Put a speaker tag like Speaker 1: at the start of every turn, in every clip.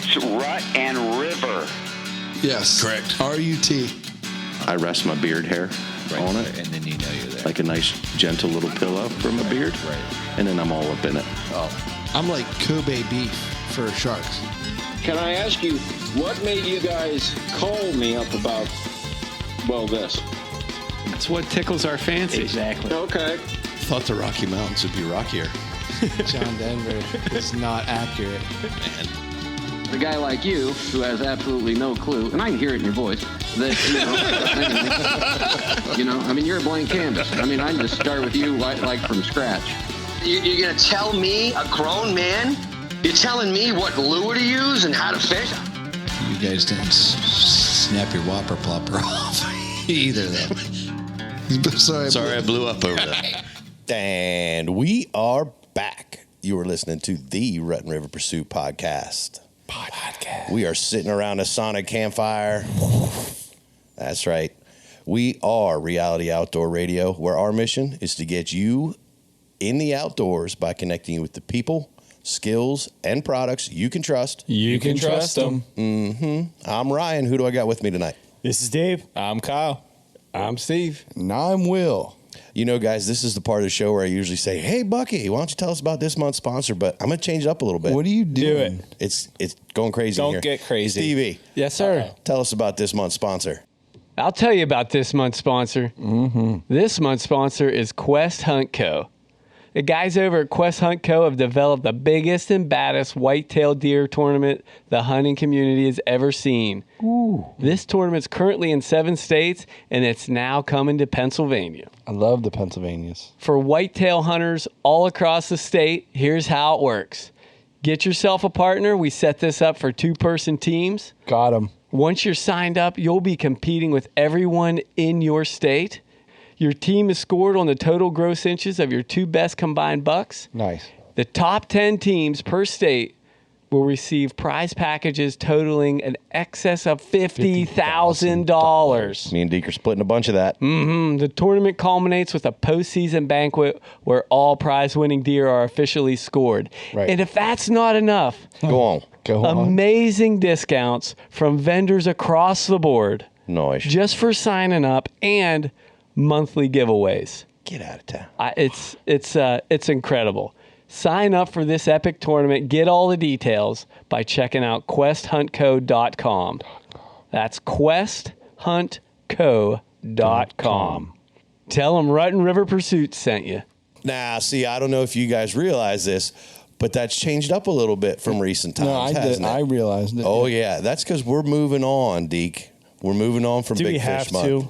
Speaker 1: It's Rut and River.
Speaker 2: Yes.
Speaker 3: Correct.
Speaker 2: R-U-T.
Speaker 4: I rest my beard hair on it.
Speaker 3: And then you know you're there.
Speaker 4: Like a nice, gentle little pillow for my beard.
Speaker 3: Right.
Speaker 4: And then I'm all up in it.
Speaker 3: Oh.
Speaker 2: I'm like Kobe beef for sharks.
Speaker 5: Can I ask you, what made you guys call me up about, well, this?
Speaker 6: That's what tickles our fancy.
Speaker 1: Exactly.
Speaker 5: Okay.
Speaker 2: Thought the Rocky Mountains would be rockier.
Speaker 7: John Denver is not accurate.
Speaker 2: Man.
Speaker 8: A guy like you, who has absolutely no clue, and I can hear it in your voice, that, I mean, you're a blank canvas. I mean, I can just start with you like from scratch.
Speaker 9: You're going to tell me, a grown man, you're telling me what lure to use and how to fish?
Speaker 7: You guys didn't snap your whopper plopper off either, though.
Speaker 2: Sorry,
Speaker 4: I blew up over that.
Speaker 3: And we are back. You are listening to the Rut and River Pursuit Podcast. We are sitting around a sonic campfire. That's right. We are Reality Outdoor Radio, where our mission is to get you in the outdoors by connecting you with the people, skills, and products you can trust.
Speaker 10: You can trust them.
Speaker 3: Mm-hmm. I'm Ryan. Who do I got with me tonight?
Speaker 10: This is Dave. I'm Kyle. I'm Steve.
Speaker 7: And I'm Will.
Speaker 3: You know, guys, this is the part of the show where I usually say, hey, Bucky, why don't you tell us about this month's sponsor? But I'm going to change it up a little bit.
Speaker 7: What are you doing?
Speaker 3: It's going crazy
Speaker 10: Don't
Speaker 3: here.
Speaker 10: get crazy.
Speaker 3: Stevie.
Speaker 10: Yes, sir.
Speaker 3: Tell us about this month's sponsor.
Speaker 6: I'll tell you about this month's sponsor. This month's sponsor is Quest Hunt Co. The guys over at Quest Hunt Co. have developed the biggest and baddest whitetail deer tournament the hunting community has ever seen. Ooh. This tournament's currently in 7 states, and it's now coming to Pennsylvania.
Speaker 7: I love the Pennsylvanias.
Speaker 6: For whitetail hunters all across the state, here's how it works. Get yourself a partner. We set this up for 2-person teams.
Speaker 7: Got them.
Speaker 6: Once you're signed up, you'll be competing with everyone in your state. Your team is scored on the total gross inches of your 2 best combined bucks.
Speaker 7: Nice.
Speaker 6: The top 10 teams per state will receive prize packages totaling an excess of $50,000.
Speaker 3: Me and Deke are splitting a bunch of that.
Speaker 6: The tournament culminates with a postseason banquet where all prize-winning deer are officially scored.
Speaker 7: Right.
Speaker 6: And if that's not enough,
Speaker 3: Go on.
Speaker 6: amazing discounts from vendors across the board
Speaker 3: Nice.
Speaker 6: just for signing up and monthly giveaways.
Speaker 3: Get out of town.
Speaker 6: It's incredible. Sign up for this epic tournament. Get all the details by checking out questhuntco.com. That's questhuntco.com. Tell them Rut and River Pursuit sent you.
Speaker 3: Now, see, I don't know if you guys realize this, but that's changed up a little bit from recent times,
Speaker 7: No, I
Speaker 3: hasn't
Speaker 7: did.
Speaker 3: it?
Speaker 7: I realized it.
Speaker 3: Oh, yeah. That's because we're moving on, Deke. We're moving on from
Speaker 10: Do
Speaker 3: Big
Speaker 10: we
Speaker 3: Fish
Speaker 10: have
Speaker 3: Month.
Speaker 10: to?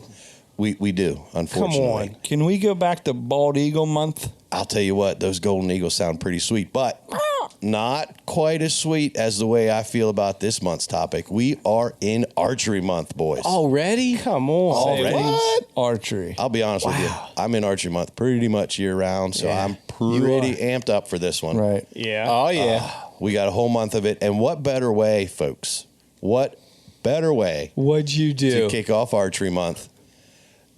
Speaker 3: We do,
Speaker 10: Come
Speaker 3: unfortunately.
Speaker 10: on. Can we go back to Bald Eagle Month?
Speaker 3: I'll tell you what, those golden eagles sound pretty sweet, but not quite as sweet as the way I feel about this month's topic. We are in Archery Month, boys.
Speaker 6: Already?
Speaker 10: Come on.
Speaker 3: Already?
Speaker 10: What?
Speaker 7: Archery.
Speaker 3: I'll be honest with you. I'm in Archery Month pretty much year round, so I'm pretty amped up for this one.
Speaker 7: Right.
Speaker 10: Yeah. Oh, yeah.
Speaker 3: We got a whole month of it, and what better way, folks? What better way
Speaker 6: What'd you do?
Speaker 3: to kick off Archery Month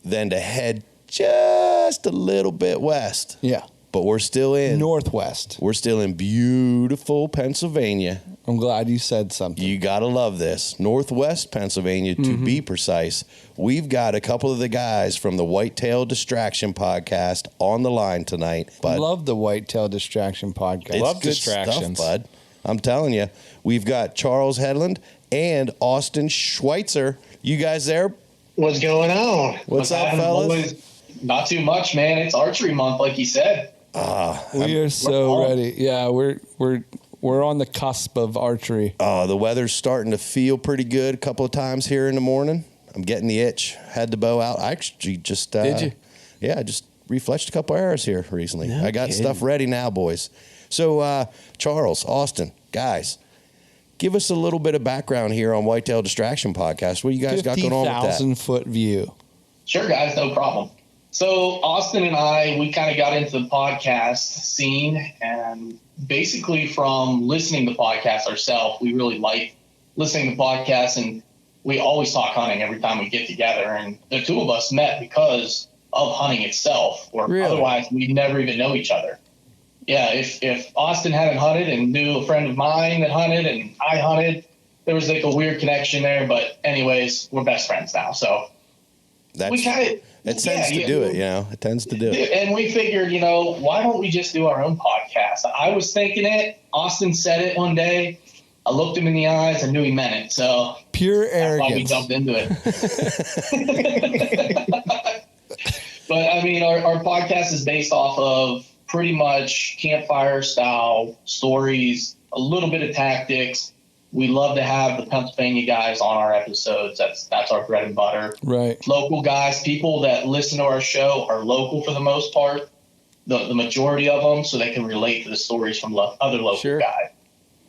Speaker 3: than to head just a little bit west?
Speaker 7: Yeah.
Speaker 3: But we're still in
Speaker 7: Northwest.
Speaker 3: We're still in beautiful Pennsylvania.
Speaker 7: I'm glad you said something.
Speaker 3: You got to love this. Northwest Pennsylvania, to be precise. We've got a couple of the guys from the Whitetail Distraction Podcast on the line tonight. But
Speaker 7: Love the Whitetail Distraction Podcast.
Speaker 3: it's
Speaker 10: Love
Speaker 3: good
Speaker 10: distractions.
Speaker 3: stuff, bud. I'm telling you. We've got Charles Headland and Austin Schweitzer. You guys there?
Speaker 11: What's going on?
Speaker 3: What's up, fellas?
Speaker 11: Not too much, man. It's Archery Month, like you said.
Speaker 7: We are so ready. Yeah, we're on the cusp of archery.
Speaker 3: The weather's starting to feel pretty good a couple of times here in the morning. I'm getting the itch. Had the bow out. I actually just...
Speaker 6: Did you?
Speaker 3: Yeah, I just refletched a couple arrows here recently.
Speaker 6: No
Speaker 3: I got
Speaker 6: kidding.
Speaker 3: stuff ready now, boys. So, Charles, Austin, guys, give us a little bit of background here on Whitetail Distraction Podcast. What you guys got going on with that?
Speaker 7: 50,000-foot view.
Speaker 11: Sure, guys, no problem. So Austin and I, we kind of got into the podcast scene, and basically from listening to podcasts ourselves, we really like listening to podcasts, and we always talk hunting every time we get together. And the two of us met because of hunting itself, or
Speaker 6: Really?
Speaker 11: otherwise we'd never even know each other. yeah, if Austin hadn't hunted and knew a friend of mine that hunted and I hunted, there was like a weird connection there. But anyways, we're best friends now. So we kind of,
Speaker 3: it tends to do it, you know, it tends to do it.
Speaker 11: And we figured, you know, why don't we just do our own podcast? I was thinking it. Austin said it one day. I looked him in the eyes. I knew he meant it. So
Speaker 7: pure
Speaker 11: that's why we
Speaker 7: arrogance.
Speaker 11: jumped into it. But I mean, our podcast is based off of pretty much campfire style stories, a little bit of tactics. We love to have the Pennsylvania guys on our episodes. That's our bread and butter.
Speaker 7: Right.
Speaker 11: Local guys, people that listen to our show are local for the most part, the majority of them, so they can relate to the stories from other local guys.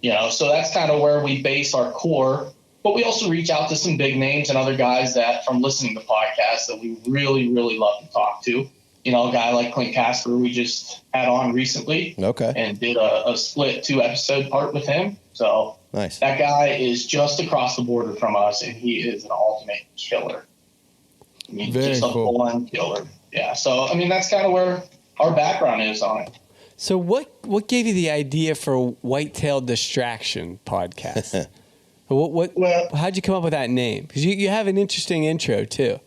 Speaker 11: You know, so that's kind of where we base our core. But we also reach out to some big names and other guys that from listening to podcasts that we really, really love to talk to. You know, a guy like Clint Casper we just had on recently.
Speaker 3: Okay.
Speaker 11: And did a split 2-episode part with him. So
Speaker 3: nice.
Speaker 11: That guy is just across the border from us, and he is an ultimate killer. I mean,
Speaker 7: Very
Speaker 11: just a
Speaker 7: cool.
Speaker 11: full-on killer. Yeah. So, I mean, that's kind of where our background is on it.
Speaker 6: So what gave you the idea for Whitetail Distraction Podcast? How'd you come up with that name? Because you have an interesting intro too.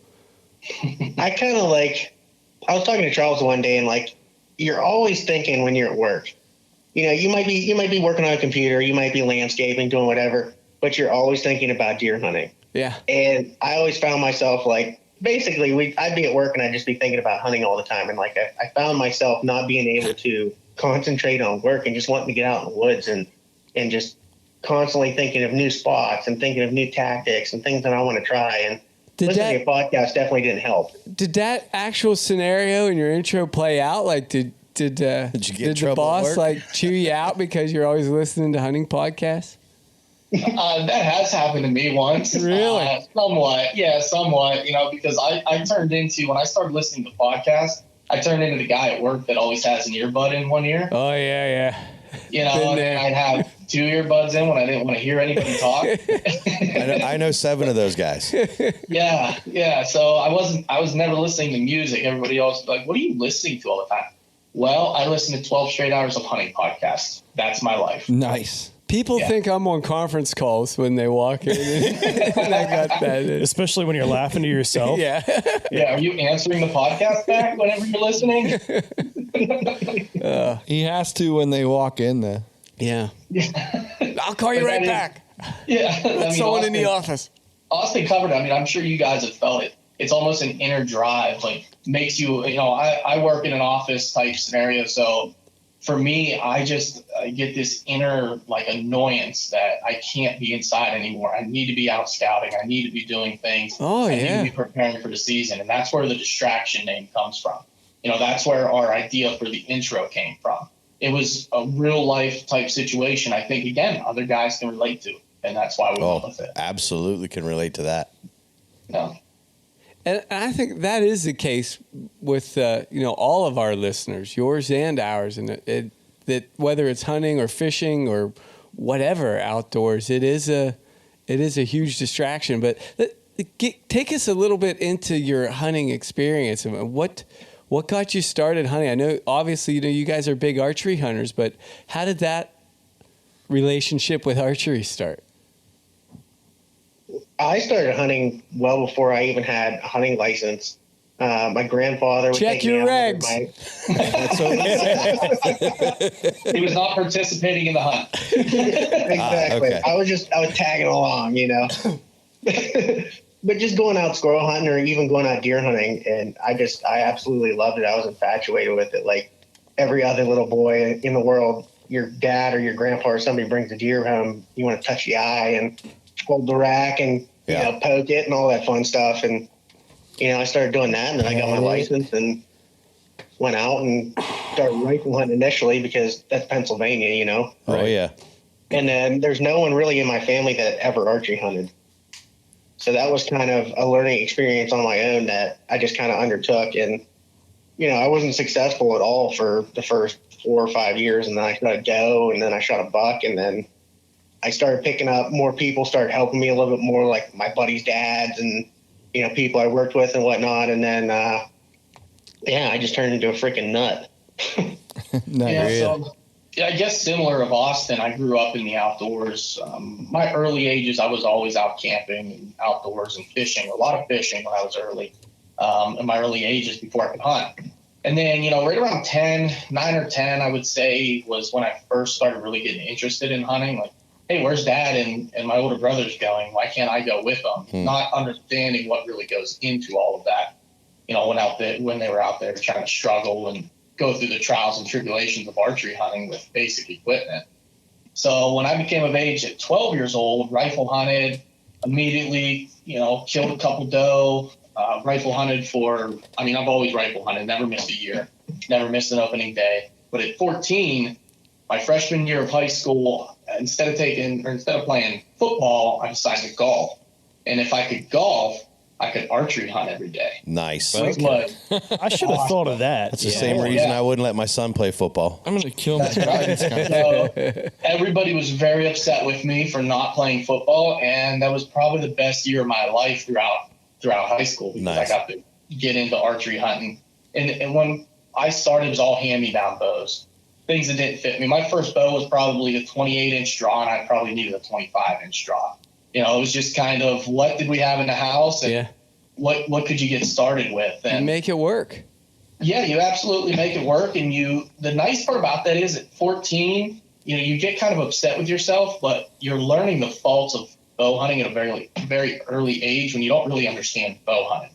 Speaker 12: I kind of I was talking to Charles one day, and you're always thinking when you're at work. You know, you might be working on a computer, you might be landscaping, doing whatever, but you're always thinking about deer hunting.
Speaker 6: Yeah.
Speaker 12: And I always found myself basically I'd be at work and I'd just be thinking about hunting all the time, and I found myself not being able to concentrate on work and just wanting to get out in the woods and just constantly thinking of new spots and thinking of new tactics and things that I want to try. And listening to a podcast definitely didn't help.
Speaker 6: Did that actual scenario in your intro play out? Did the boss chew you out because you're always listening to hunting podcasts?
Speaker 11: That has happened to me once.
Speaker 6: Really?
Speaker 11: Somewhat. Yeah, somewhat. You know, because I turned into, when I started listening to podcasts, I turned into the guy at work that always has an earbud in one ear.
Speaker 6: Oh, yeah.
Speaker 11: You know, and I'd have 2 earbuds in when I didn't want to hear anybody talk.
Speaker 3: I know 7 of those guys.
Speaker 11: Yeah. So I was never listening to music. Everybody else was like, what are you listening to all the time? Well, I listen to 12 straight hours of hunting podcasts. That's my life.
Speaker 7: Nice.
Speaker 6: People think I'm on conference calls when they walk in. And I got that.
Speaker 10: Especially when you're laughing to yourself.
Speaker 6: Yeah.
Speaker 11: Yeah. Are you answering the podcast back whenever you're listening?
Speaker 7: He has to when they walk in there.
Speaker 6: Yeah. I'll call you right back.
Speaker 11: Yeah.
Speaker 6: Someone in the office.
Speaker 11: Austin covered it. I mean, I'm sure you guys have felt it. It's almost an inner drive, makes you, you know, I work in an office type scenario. So for me, I get this inner annoyance that I can't be inside anymore. I need to be out scouting. I need to be doing things.
Speaker 6: Oh,
Speaker 11: I
Speaker 6: yeah.
Speaker 11: need to be preparing for the season. And that's where the distraction name comes from. You know, that's where our idea for the intro came from. It was a real life type situation. I think, again, other guys can relate to. And that's why we went with it.
Speaker 3: Absolutely can relate to that.
Speaker 11: Yeah.
Speaker 6: And I think that is the case with all of our listeners, yours and ours, and that whether it's hunting or fishing or whatever outdoors, it is a huge distraction. But take us a little bit into your hunting experience and what got you started hunting. I know obviously you guys are big archery hunters, but how did that relationship with archery start?
Speaker 12: I started hunting well before I even had a hunting license. My grandfather would
Speaker 6: check
Speaker 12: take me
Speaker 6: your
Speaker 12: out
Speaker 6: regs.
Speaker 11: He was not participating in the hunt.
Speaker 12: Exactly.
Speaker 3: Okay.
Speaker 12: I was tagging along, you know. But just going out squirrel hunting or even going out deer hunting, and I absolutely loved it. I was infatuated with it. Like every other little boy in the world, your dad or your grandpa or somebody brings a deer home, you want to touch the eye and hold the rack and you know, poke it and all that fun stuff. And you know, I started doing that, and then I got my license and went out and started rifle hunting initially because that's Pennsylvania, you know.
Speaker 3: Oh yeah.
Speaker 12: And then there's no one really in my family that ever archery hunted. So that was kind of a learning experience on my own that I just kind of undertook. And, you know, I wasn't successful at all for the first 4 or 5 years. And then I shot a doe, and then I shot a buck. And then I started picking up more people, started helping me a little bit more, like my buddies' dads and, you know, people I worked with and whatnot. And then, I just turned into a freaking nut.
Speaker 11: Yeah, I guess similar of Austin, I grew up in the outdoors. My early ages, I was always out camping and outdoors and fishing, a lot of fishing when I was early, in my early ages before I could hunt. And then, right around 9 or 10, I would say, was when I first started really getting interested in hunting. Like, hey, where's Dad and my older brother's going? Why can't I go with them? Not understanding what really goes into all of that. When they were out there trying to struggle and go through the trials and tribulations of archery hunting with basic equipment. So when I became of age at 12 years old, rifle hunted, immediately, killed a couple doe, rifle hunted I've always rifle hunted, never missed a year, never missed an opening day. But at 14, my freshman year of high school, instead of playing football, I decided to golf. And if I could golf, I could archery hunt every day.
Speaker 3: Nice.
Speaker 10: Okay. I should have thought of that.
Speaker 3: That's the same reason I wouldn't let my son play football.
Speaker 7: I'm going to kill my guidance counselor.
Speaker 11: So everybody was very upset with me for not playing football, and that was probably the best year of my life throughout high school because I got to get into archery hunting. And when I started, it was all hand-me-down bows, things that didn't fit me. My first bow was probably a 28-inch draw, and I probably needed a 25-inch draw. It was just kind of what did we have in the house and what could you get started with and
Speaker 6: make it work.
Speaker 11: Yeah, you absolutely make it work. And the nice part about that is at 14, you get kind of upset with yourself, but you're learning the faults of bow hunting at a very, very early age when you don't really understand bow hunting.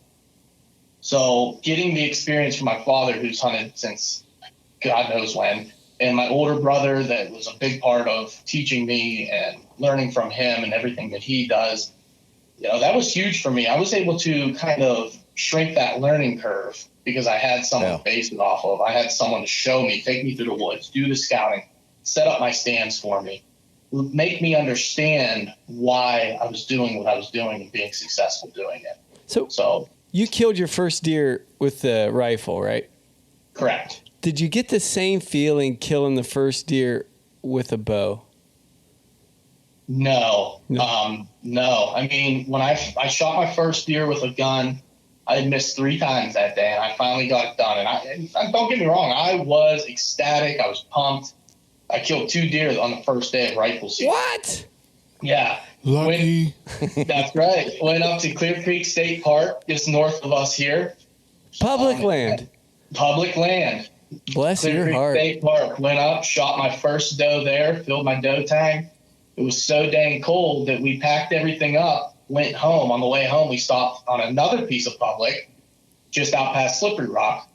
Speaker 11: So getting the experience from my father, who's hunted since God knows when, and my older brother that was a big part of teaching me and learning from him and everything that he does, that was huge for me. I was able to kind of shrink that learning curve because I had someone to base it off of. I had someone to show me, take me through the woods, do the scouting, set up my stands for me, make me understand why I was doing what I was doing and being successful doing it. So
Speaker 6: you killed your first deer with the rifle, right?
Speaker 11: Correct.
Speaker 6: Did you get the same feeling killing the first deer with a bow?
Speaker 11: No. I mean, when I shot my first deer with a gun, I had missed 3 times that day, and I finally got it done. And don't get me wrong, I was ecstatic. I was pumped. I killed 2 deer on the first day of rifle season.
Speaker 6: What?
Speaker 11: Yeah.
Speaker 7: Lucky.
Speaker 11: That's right. Went up to Clear Creek State Park, just north of us here.
Speaker 6: Public land.
Speaker 11: Public land.
Speaker 6: Bless
Speaker 11: Clear
Speaker 6: your
Speaker 11: Creek
Speaker 6: heart.
Speaker 11: State Park. Went up, shot my first doe there, filled my doe tag. It was so dang cold that we packed everything up, went home. On the way home, we stopped on another piece of public just out past Slippery Rock.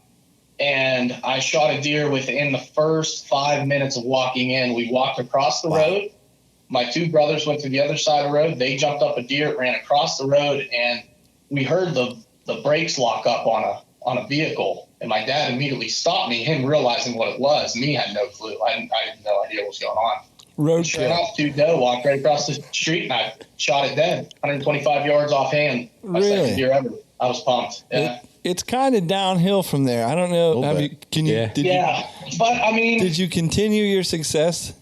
Speaker 11: And I shot a deer within the first 5 minutes of walking in. We walked across the road. My 2 brothers went to the other side of the road. They jumped up a deer, ran across the road, and we heard the brakes lock up on a vehicle. And my dad immediately stopped me, him realizing what it was. Me had no clue. I had no idea what was going on. Sure enough, 2 doe walked right across the street, and I shot it dead, 125 yards offhand. My second deer ever. I was pumped. Yeah.
Speaker 7: It's kind of downhill from there. I don't know. But I mean, did you continue your success?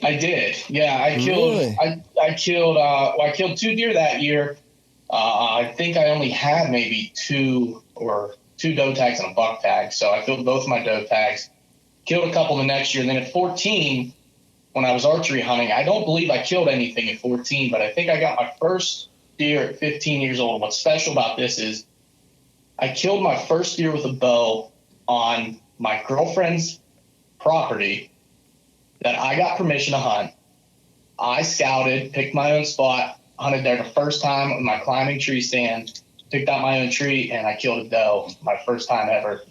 Speaker 11: I did. Yeah, I killed.
Speaker 7: Really?
Speaker 11: I killed 2 deer that year. I think I only had maybe 2 doe tags and a buck tag. So I filled both my doe tags. Killed a couple the next year, and then at 14. When I was archery hunting, I don't believe I killed anything at 14, but I think I got my first deer at 15 years old. And what's special about this is I killed my first deer with a bow on my girlfriend's property that I got permission to hunt. I scouted, picked my own spot, hunted there the first time with my climbing tree stand, picked out my own tree, and I killed a doe my first time ever.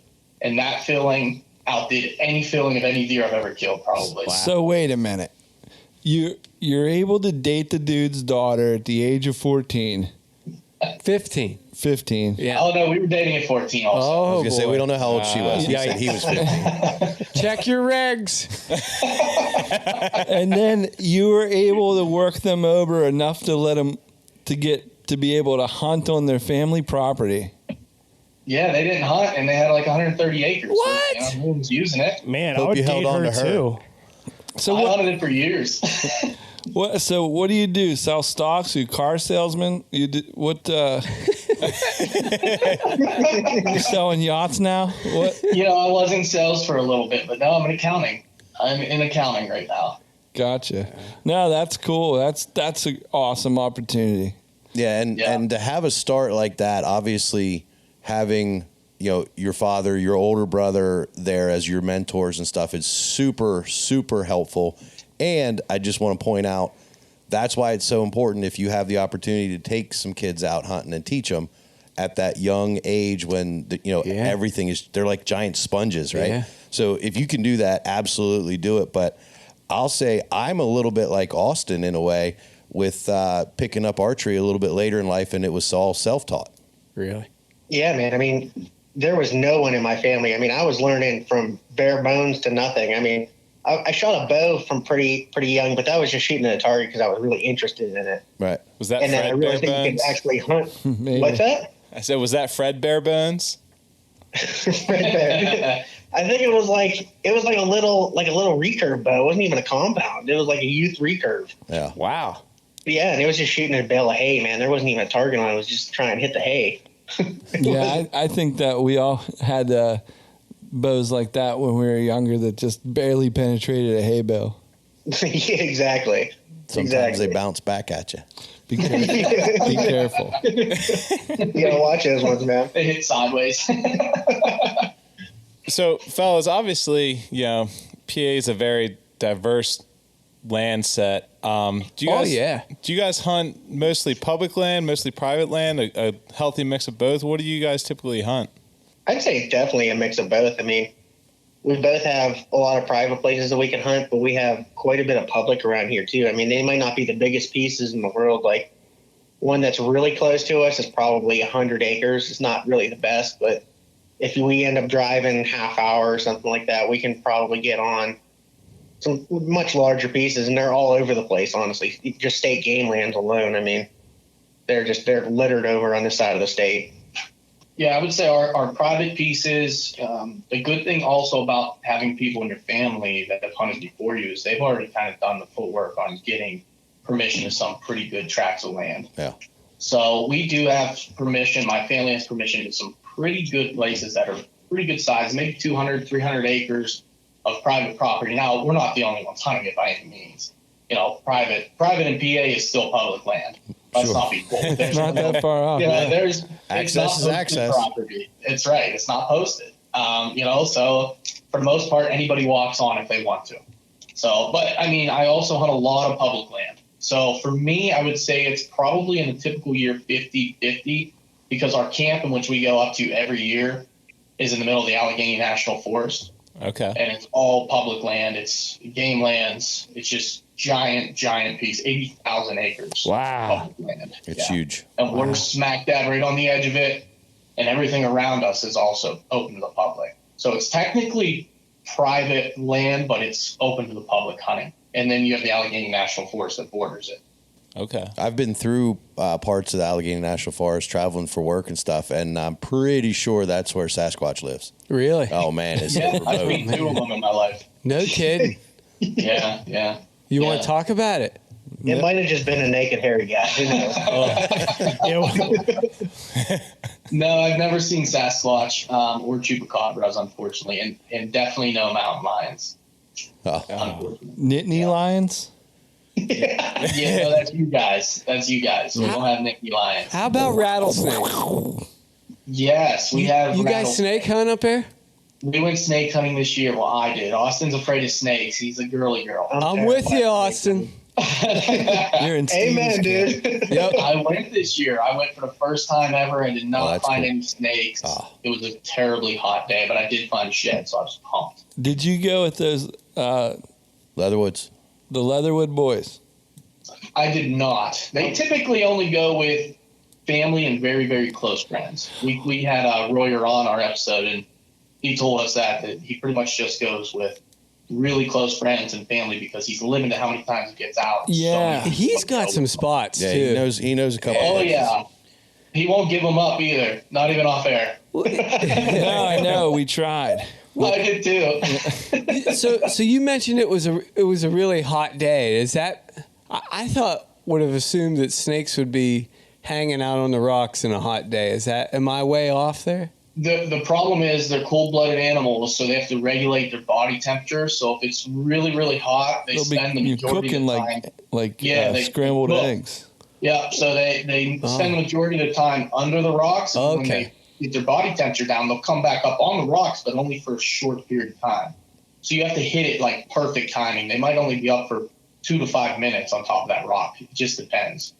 Speaker 11: And that feeling outdid any feeling of any deer I've ever killed, probably.
Speaker 7: So wait a minute. You're able to date the dude's daughter at the age of 14.
Speaker 6: 15.
Speaker 7: 15.
Speaker 11: Yeah. Oh, no, we were dating at 14 also.
Speaker 3: I was going to say, we don't know how old she was. He said he was 15.
Speaker 6: Check your regs.
Speaker 7: And then you were able to work them over enough to let them to be able to hunt on their family property.
Speaker 11: Yeah, they didn't hunt, and they had like 130 acres.
Speaker 6: What?
Speaker 11: So, no one was using it.
Speaker 10: Man, I would date her too.
Speaker 11: So I hunted it for years.
Speaker 7: So what do you do? Sell stocks? You car salesman? You do, what? You're selling yachts now? What?
Speaker 11: I was in sales for a little bit, but now I'm in accounting. I'm in accounting right now.
Speaker 7: Gotcha. No, that's cool. That's an awesome opportunity.
Speaker 3: Yeah, and to have a start like that, obviously having your father, your older brother there as your mentors and stuff is super, super helpful. And I just want to point out, that's why it's so important if you have the opportunity to take some kids out hunting and teach them at that young age when everything is, they're like giant sponges, right? Yeah. So if you can do that, absolutely do it. But I'll say I'm a little bit like Austin in a way with picking up archery a little bit later in life, and it was all self-taught.
Speaker 6: Really?
Speaker 12: Yeah, man. I mean, there was no one in my family. I mean, I was learning from bare bones to nothing. I mean, I shot a bow from pretty young, but that was just shooting at a target because I was really interested in it.
Speaker 3: Right.
Speaker 13: Was that
Speaker 12: and
Speaker 13: Fred
Speaker 12: then I realized that you could actually hunt. What's that?
Speaker 13: I said, was that Fred Barebones?
Speaker 12: Fred Bear. I think it was like a little recurve bow. It wasn't even a compound. It was like a youth recurve.
Speaker 3: Yeah.
Speaker 13: Wow.
Speaker 12: Yeah, and it was just shooting a bale of hay, man. There wasn't even a target on it. It was just trying to hit the hay.
Speaker 7: Yeah, I think that we all had bows like that when we were younger that just barely penetrated a hay bale.
Speaker 12: Yeah, exactly.
Speaker 3: Sometimes they bounce back at you.
Speaker 7: Be careful. Be careful.
Speaker 12: You gotta watch those ones, man.
Speaker 11: They hit sideways.
Speaker 13: So, fellas, obviously, PA is a very diverse land set. Do you guys hunt mostly public land, mostly private land, a healthy mix of both? What do you guys typically hunt?
Speaker 12: I'd say definitely a mix of both. I mean, we both have a lot of private places that we can hunt, but we have quite a bit of public around here too. I mean, they might not be the biggest pieces in the world. Like one that's really close to us is probably 100 acres. It's not really the best, but if we end up driving half hour or something like that, we can probably get on some much larger pieces, and they're all over the place, honestly. Just state game lands alone. I mean, they're littered over on this side of the state.
Speaker 11: Yeah, I would say our private pieces, the good thing also about having people in your family that have hunted before you is they've already kind of done the footwork on getting permission to some pretty good tracts of land.
Speaker 3: Yeah.
Speaker 11: So we do have permission. My family has permission to some pretty good places that are pretty good size, maybe 200, 300 acres of private property. Now, we're not the only ones hunting it by any means. Private in PA is still public land. Let's not be cool.
Speaker 7: It's not that far off.
Speaker 11: There's
Speaker 3: access is access.
Speaker 11: Property. It's right. It's not posted. So for the most part, anybody walks on if they want to. So, but I mean, I also hunt a lot of public land. So for me, I would say it's probably in a typical year 50-50 because our camp in which we go up to every year is in the middle of the Allegheny National Forest.
Speaker 13: Okay.
Speaker 11: And it's all public land. It's game lands. It's just giant piece, 80,000 acres.
Speaker 6: Wow.
Speaker 11: Public land.
Speaker 3: It's huge.
Speaker 11: And we're smack dab right on the edge of it. And everything around us is also open to the public. So it's technically private land, but it's open to the public hunting. And then you have the Allegheny National Forest that borders it.
Speaker 13: Okay.
Speaker 3: I've been through parts of the Allegheny National Forest traveling for work and stuff, and I'm pretty sure that's where Sasquatch lives.
Speaker 6: Really?
Speaker 3: Oh, man. It's
Speaker 11: Yeah, I've seen 2 of them in my life.
Speaker 6: No kidding.
Speaker 11: Yeah.
Speaker 6: You want to talk about it?
Speaker 12: It might have just been a naked hairy guy. Who knows?
Speaker 11: No, I've never seen Sasquatch or chupacabras, unfortunately, and definitely no mountain lions.
Speaker 7: Nittany lions?
Speaker 11: Yeah, no, that's you guys. We don't have Nittany lions.
Speaker 6: How about rattlesnakes?
Speaker 11: Yes, we have.
Speaker 6: You guys snake hunt up there?
Speaker 11: We went snake hunting this year. Well, I did. Austin's afraid of snakes. He's a girly girl.
Speaker 6: I'm with you, Austin.
Speaker 7: You're in
Speaker 12: Amen, dude.
Speaker 6: Yep.
Speaker 11: I went this year. I went for the first time ever and did not find any snakes. It was a terribly hot day, but I did find sheds, so I was pumped.
Speaker 7: Did you go with those
Speaker 3: Leatherwoods?
Speaker 7: The Leatherwood boys?
Speaker 11: I did not. They typically only go with family and very, very close friends. We had Royer on our episode, and he told us that he pretty much just goes with really close friends and family because he's limited to how many times he gets out.
Speaker 6: Yeah, so he's got some spots
Speaker 3: yeah,
Speaker 6: too.
Speaker 3: He knows a couple.
Speaker 11: Oh yeah, he won't give them up either. Not even off air.
Speaker 7: No, I know. We tried.
Speaker 11: I did too.
Speaker 6: So you mentioned it was a really hot day. Is that? I thought would have assumed that snakes would be hanging out on the rocks in a hot day. Am I way off there?
Speaker 11: The problem is they're cold-blooded animals, so they have to regulate their body temperature. So if it's really, really hot, they spend the majority of the time.
Speaker 7: They scrambled eggs.
Speaker 11: Yeah, so they spend the majority of the time under the rocks. And when they get their body temperature down, they'll come back up on the rocks, but only for a short period of time. So you have to hit it like perfect timing. They might only be up for 2 to 5 minutes on top of that rock. It just depends.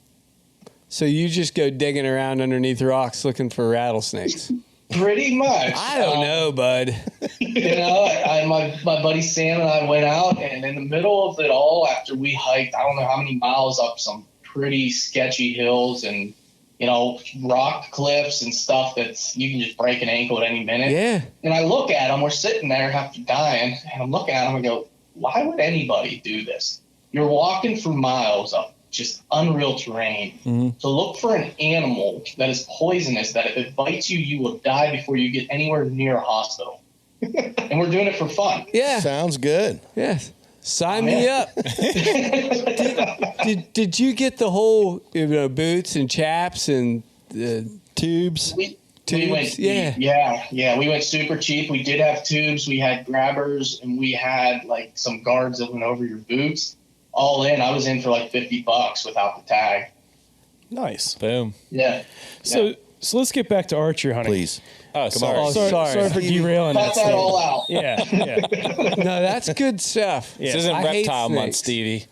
Speaker 6: So you just go digging around underneath rocks looking for rattlesnakes?
Speaker 11: Pretty much.
Speaker 6: I don't know, bud.
Speaker 11: My buddy Sam and I went out, and in the middle of it all, after we hiked, I don't know how many miles up some pretty sketchy hills and, rock cliffs and stuff that's you can just break an ankle at any minute.
Speaker 6: Yeah.
Speaker 11: And I look at them, we're sitting there after dying, and I'm looking at them and go, why would anybody do this? You're walking for miles up just unreal terrain. Mm-hmm. So look for an animal that is poisonous, that if it bites you, you will die before you get anywhere near a hospital. And we're doing it for fun.
Speaker 6: Yeah.
Speaker 3: Sounds good.
Speaker 6: Yes. Sign me up. Did you get the whole boots and chaps and tubes?
Speaker 11: We went cheap. Yeah. We went super cheap. We did have tubes. We had grabbers, and we had like some guards that went over your boots. All in, I was in for like $50 without the tag.
Speaker 10: Nice.
Speaker 13: Boom.
Speaker 11: Yeah.
Speaker 10: So let's get back to archery hunting.
Speaker 3: Please.
Speaker 13: Oh, sorry.
Speaker 10: Sorry for derailing
Speaker 11: Cut that all out.
Speaker 10: Yeah.
Speaker 6: No, that's good stuff.
Speaker 13: This isn't reptile month, Stevie.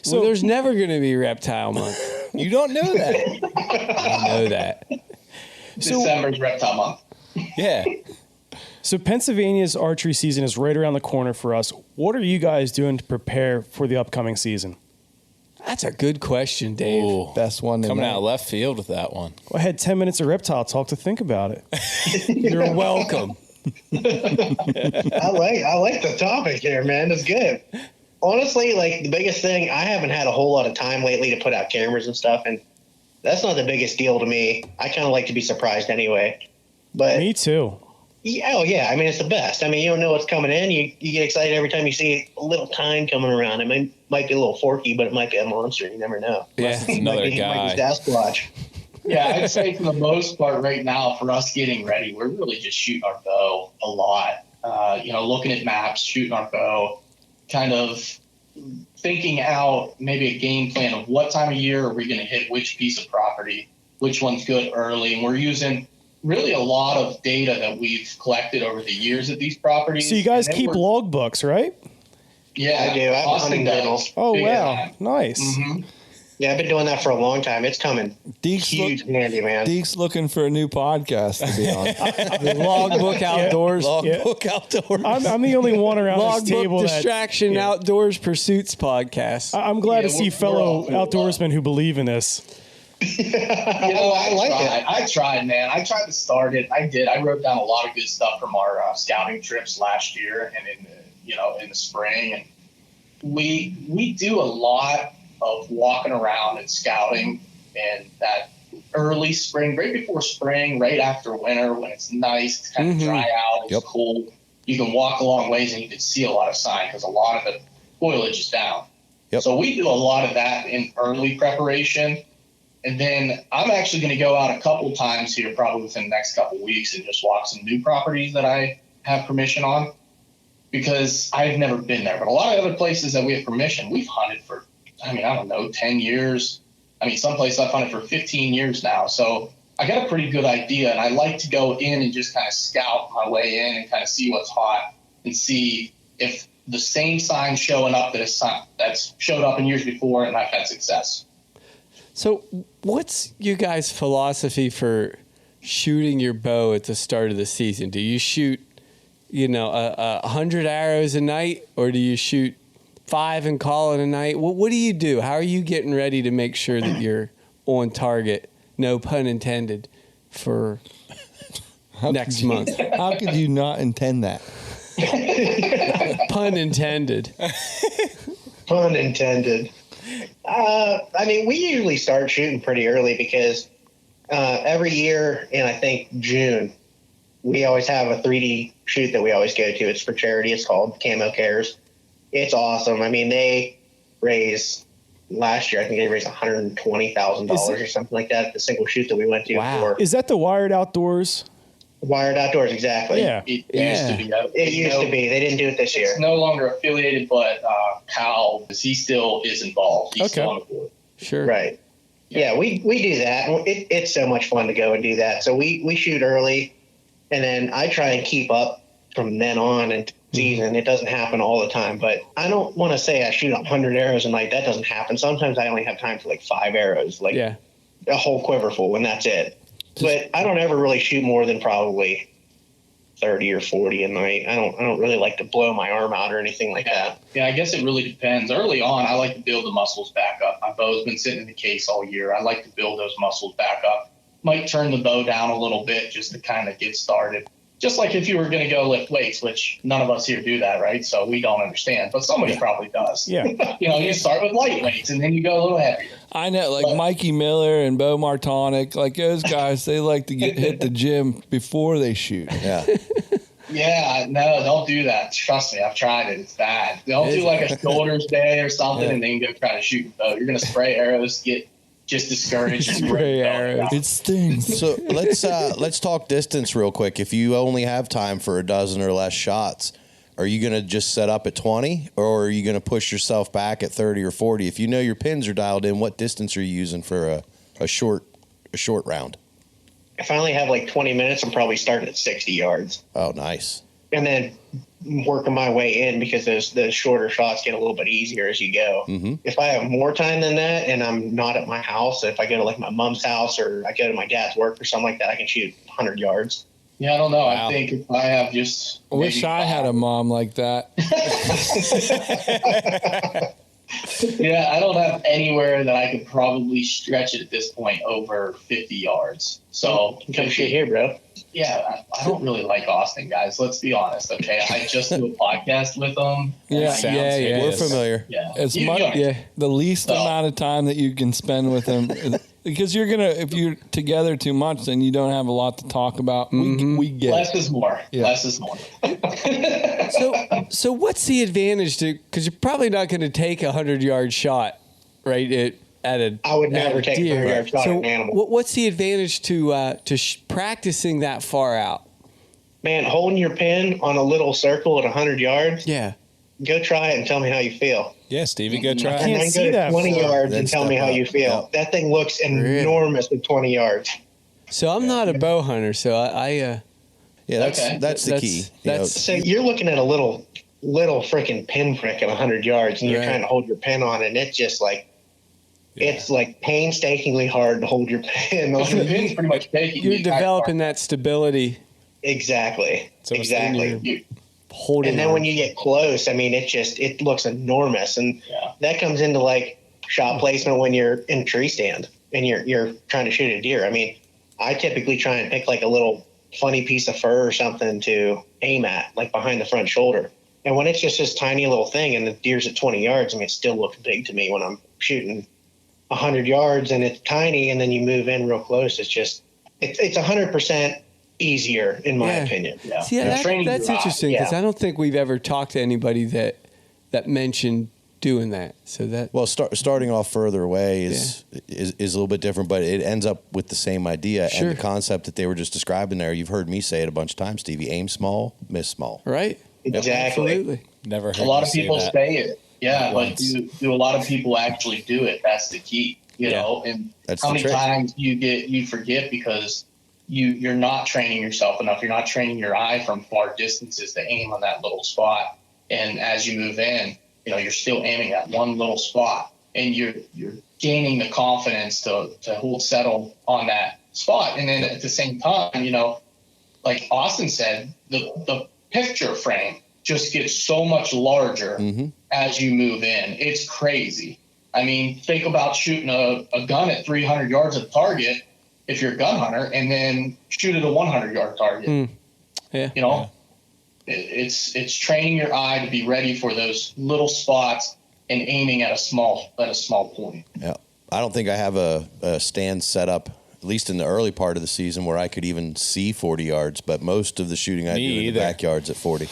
Speaker 6: So there's never going to be reptile month.
Speaker 13: You don't know that.
Speaker 6: I know that.
Speaker 11: December's reptile month.
Speaker 13: Yeah.
Speaker 10: So Pennsylvania's archery season is right around the corner for us. What are you guys doing to prepare for the upcoming season?
Speaker 6: That's a good question, Dave.
Speaker 13: Ooh,
Speaker 7: best one
Speaker 13: coming out of left field with that one.
Speaker 10: Well, I had 10 minutes of reptile talk to think about it.
Speaker 6: You're welcome.
Speaker 12: I like the topic here, man. It's good. Honestly, like the biggest thing, I haven't had a whole lot of time lately to put out cameras and stuff, and that's not the biggest deal to me. I kind of like to be surprised anyway. But
Speaker 10: me too.
Speaker 12: Yeah, oh yeah. I mean, it's the best. I mean, you don't know what's coming in. You get excited every time you see a little tine coming around. I mean, it might be a little forky, but it might be a monster. You never know.
Speaker 13: Yeah, another guy.
Speaker 12: Might be Sasquatch.
Speaker 11: Yeah, I'd say for the most part right now, for us getting ready, we're really just shooting our bow a lot. Looking at maps, shooting our bow, kind of thinking out maybe a game plan of what time of year are we going to hit which piece of property, which one's good early. And we're using really a lot of data that we've collected over the years at these properties.
Speaker 10: So you guys keep log books, right?
Speaker 11: Yeah,
Speaker 12: I do. I have a hunting journal.
Speaker 10: Oh, wow. Nice.
Speaker 12: Mm-hmm. Yeah, I've been doing that for a long time. It's coming. Huge handy, man.
Speaker 7: Deke's looking for a new podcast to be on.
Speaker 6: Logbook Outdoors.
Speaker 7: Logbook Outdoors.
Speaker 10: I'm the only one around this table
Speaker 6: Logbook Distraction Outdoors Pursuits podcast.
Speaker 10: I'm glad to see fellow outdoorsmen who believe in this.
Speaker 11: I like it. I tried, man. I tried to start it. I did. I wrote down a lot of good stuff from our scouting trips last year and in the spring. And we do a lot of walking around and scouting, and that early spring, right before spring, right after winter, when it's nice, it's kind of dry out, it's cool. You can walk a long ways and you can see a lot of sign because a lot of the foliage is down. So we do a lot of that in early preparation. And then I'm actually going to go out a couple times here, probably within the next couple of weeks, and just walk some new properties that I have permission on, because I've never been there. But a lot of other places that we have permission, we've hunted for, 10 years. Some places I've hunted for 15 years now. So I got a pretty good idea, and I like to go in and just kind of scout my way in and kind of see what's hot and see if the same sign showing up that's showed up in years before, and I've had success.
Speaker 6: So what's you guys' philosophy for shooting your bow at the start of the season? Do you shoot, 100 arrows a night, or do you shoot 5 and call it a night? What do you do? How are you getting ready to make sure that you're on target, no pun intended, for next month?
Speaker 7: How could you not intend that?
Speaker 6: Pun intended.
Speaker 12: Pun intended. We usually start shooting pretty early because every year in, I think, June, we always have a 3D shoot that we always go to. It's for charity. It's called Camo Cares. It's awesome. They raise last year. I think they raised $120,000 or something like that at the single shoot that we went to.
Speaker 10: Wow. Is that the Wired Outdoors?
Speaker 12: Wired Outdoors, exactly.
Speaker 10: Yeah.
Speaker 11: It used to be.
Speaker 12: It used to be. They didn't do it this year.
Speaker 11: It's no longer affiliated, but Cal, he still is involved. He's still on the board.
Speaker 6: Sure.
Speaker 12: Right. Yeah, we do that. It's so much fun to go and do that. So we shoot early, and then I try and keep up from then on into season. It doesn't happen all the time, but I don't want to say I shoot 100 arrows a night. That doesn't happen. Sometimes I only have time for like 5 arrows, like a whole quiver full, and that's it. But I don't ever really shoot more than probably 30 or 40 a night. I don't really like to blow my arm out or anything like that.
Speaker 11: Yeah, I guess it really depends. Early on, I like to build the muscles back up. My bow's been sitting in the case all year. I like to build those muscles back up. Might turn the bow down a little bit just to kind of get started. Just like if you were going to go lift weights, which none of us here do that, right? So we don't understand, but somebody probably does.
Speaker 7: Yeah.
Speaker 11: You start with light weights and then you go a little heavier.
Speaker 7: I know, like Mikey Miller and Bo Martonic, like those guys, they like to hit the gym before they shoot.
Speaker 3: Yeah.
Speaker 11: Yeah, no, don't do that. Trust me, I've tried it. It's bad. Don't do like a shoulders day or something and then go try to shoot a bow. You're going to spray arrows, get just discouraged.
Speaker 7: Spray arrows. It stings.
Speaker 3: So let's talk distance real quick. If you only have time for a dozen or less shots, are you going to just set up at 20, or are you going to push yourself back at 30 or 40? If you know your pins are dialed in, what distance are you using for a short round?
Speaker 12: If I only have like 20 minutes, I'm probably starting at 60 yards.
Speaker 3: Oh, nice.
Speaker 12: And then working my way in, because those shorter shots get a little bit easier as you go.
Speaker 3: Mm-hmm.
Speaker 12: If I have more time than that and I'm not at my house, if I go to like my mom's house or I go to my dad's work or something like that, I can shoot 100 yards.
Speaker 11: Yeah, I don't know.
Speaker 7: Wow.
Speaker 11: I think if I have just...
Speaker 7: I wish I had a mom like that.
Speaker 11: Yeah, I don't have anywhere that I could probably stretch it at this point over 50 yards. So
Speaker 12: come shoot here, bro.
Speaker 11: Yeah, I don't really like Austin, guys. Let's be honest, okay? I just do a podcast with them.
Speaker 7: Yeah,
Speaker 3: We're familiar.
Speaker 11: Yeah,
Speaker 7: It's the least amount of time that you can spend with them, because if you're together too much, then you don't have a lot to talk about. We get
Speaker 11: less is more.
Speaker 7: Yeah.
Speaker 11: Less is more.
Speaker 6: So what's the advantage to? Because you're probably not going to take a 100-yard shot, right?
Speaker 12: I would never take a 100-yard shot at an animal.
Speaker 6: What's the advantage to practicing that far out?
Speaker 12: Man, holding your pin on a little circle at 100 yards.
Speaker 6: Yeah.
Speaker 12: Go try it and tell me how you feel.
Speaker 13: Yeah, Stevie, go try
Speaker 12: And
Speaker 13: it.
Speaker 12: then go to 20 yards and tell me how you feel. That thing looks enormous at 20 yards.
Speaker 6: So I'm not a bow hunter, so
Speaker 3: that's the key.
Speaker 12: So you're looking at a little freaking pin prick at 100 yards, and you're trying to hold your pin on it, and it's just like, it's like painstakingly hard to hold your pin.
Speaker 11: The pin's pretty much taking.
Speaker 6: You're developing that stability.
Speaker 12: Exactly.
Speaker 6: So
Speaker 12: exactly.
Speaker 6: Holding
Speaker 12: and then when you get close, I mean, it looks enormous, and that comes into like shot placement when you're in a tree stand and you're trying to shoot a deer. I mean, I typically try and pick like a little funny piece of fur or something to aim at, like behind the front shoulder. And when it's just this tiny little thing and the deer's at 20 yards, I mean, it still looks big to me when I'm shooting 100 yards and it's tiny, and then you move in real close. It's just, it's 100% easier in my opinion.
Speaker 6: Yeah. See, that's interesting, because I don't think we've ever talked to anybody that mentioned doing that. So that
Speaker 3: starting off further away is a little bit different, but it ends up with the same idea and the concept that they were just describing there. You've heard me say it a bunch of times, Stevie. Aim small, miss small.
Speaker 6: Right.
Speaker 12: Exactly.
Speaker 6: Absolutely.
Speaker 13: Never heard
Speaker 11: a lot of
Speaker 13: say
Speaker 11: people
Speaker 13: that.
Speaker 11: say it. Yeah, but do a lot of people actually do it? That's the key. You know, and
Speaker 3: that's
Speaker 11: how
Speaker 3: the
Speaker 11: many
Speaker 3: trick.
Speaker 11: times you forget because you're not training yourself enough. You're not training your eye from far distances to aim on that little spot. And as you move in, you're still aiming at one little spot, and you're gaining the confidence to hold settle on that spot. And then at the same time, like Austin said, the picture frame just gets so much larger as you move in. It's crazy. I mean, think about shooting a gun at 300 yards at target if you're a gun hunter, and then shoot at a 100-yard target. It's training your eye to be ready for those little spots and aiming at a small point.
Speaker 3: Yeah, I don't think I have a stand set up, at least in the early part of the season, where I could even see 40 yards. But most of the shooting I do in the backyard's at 40.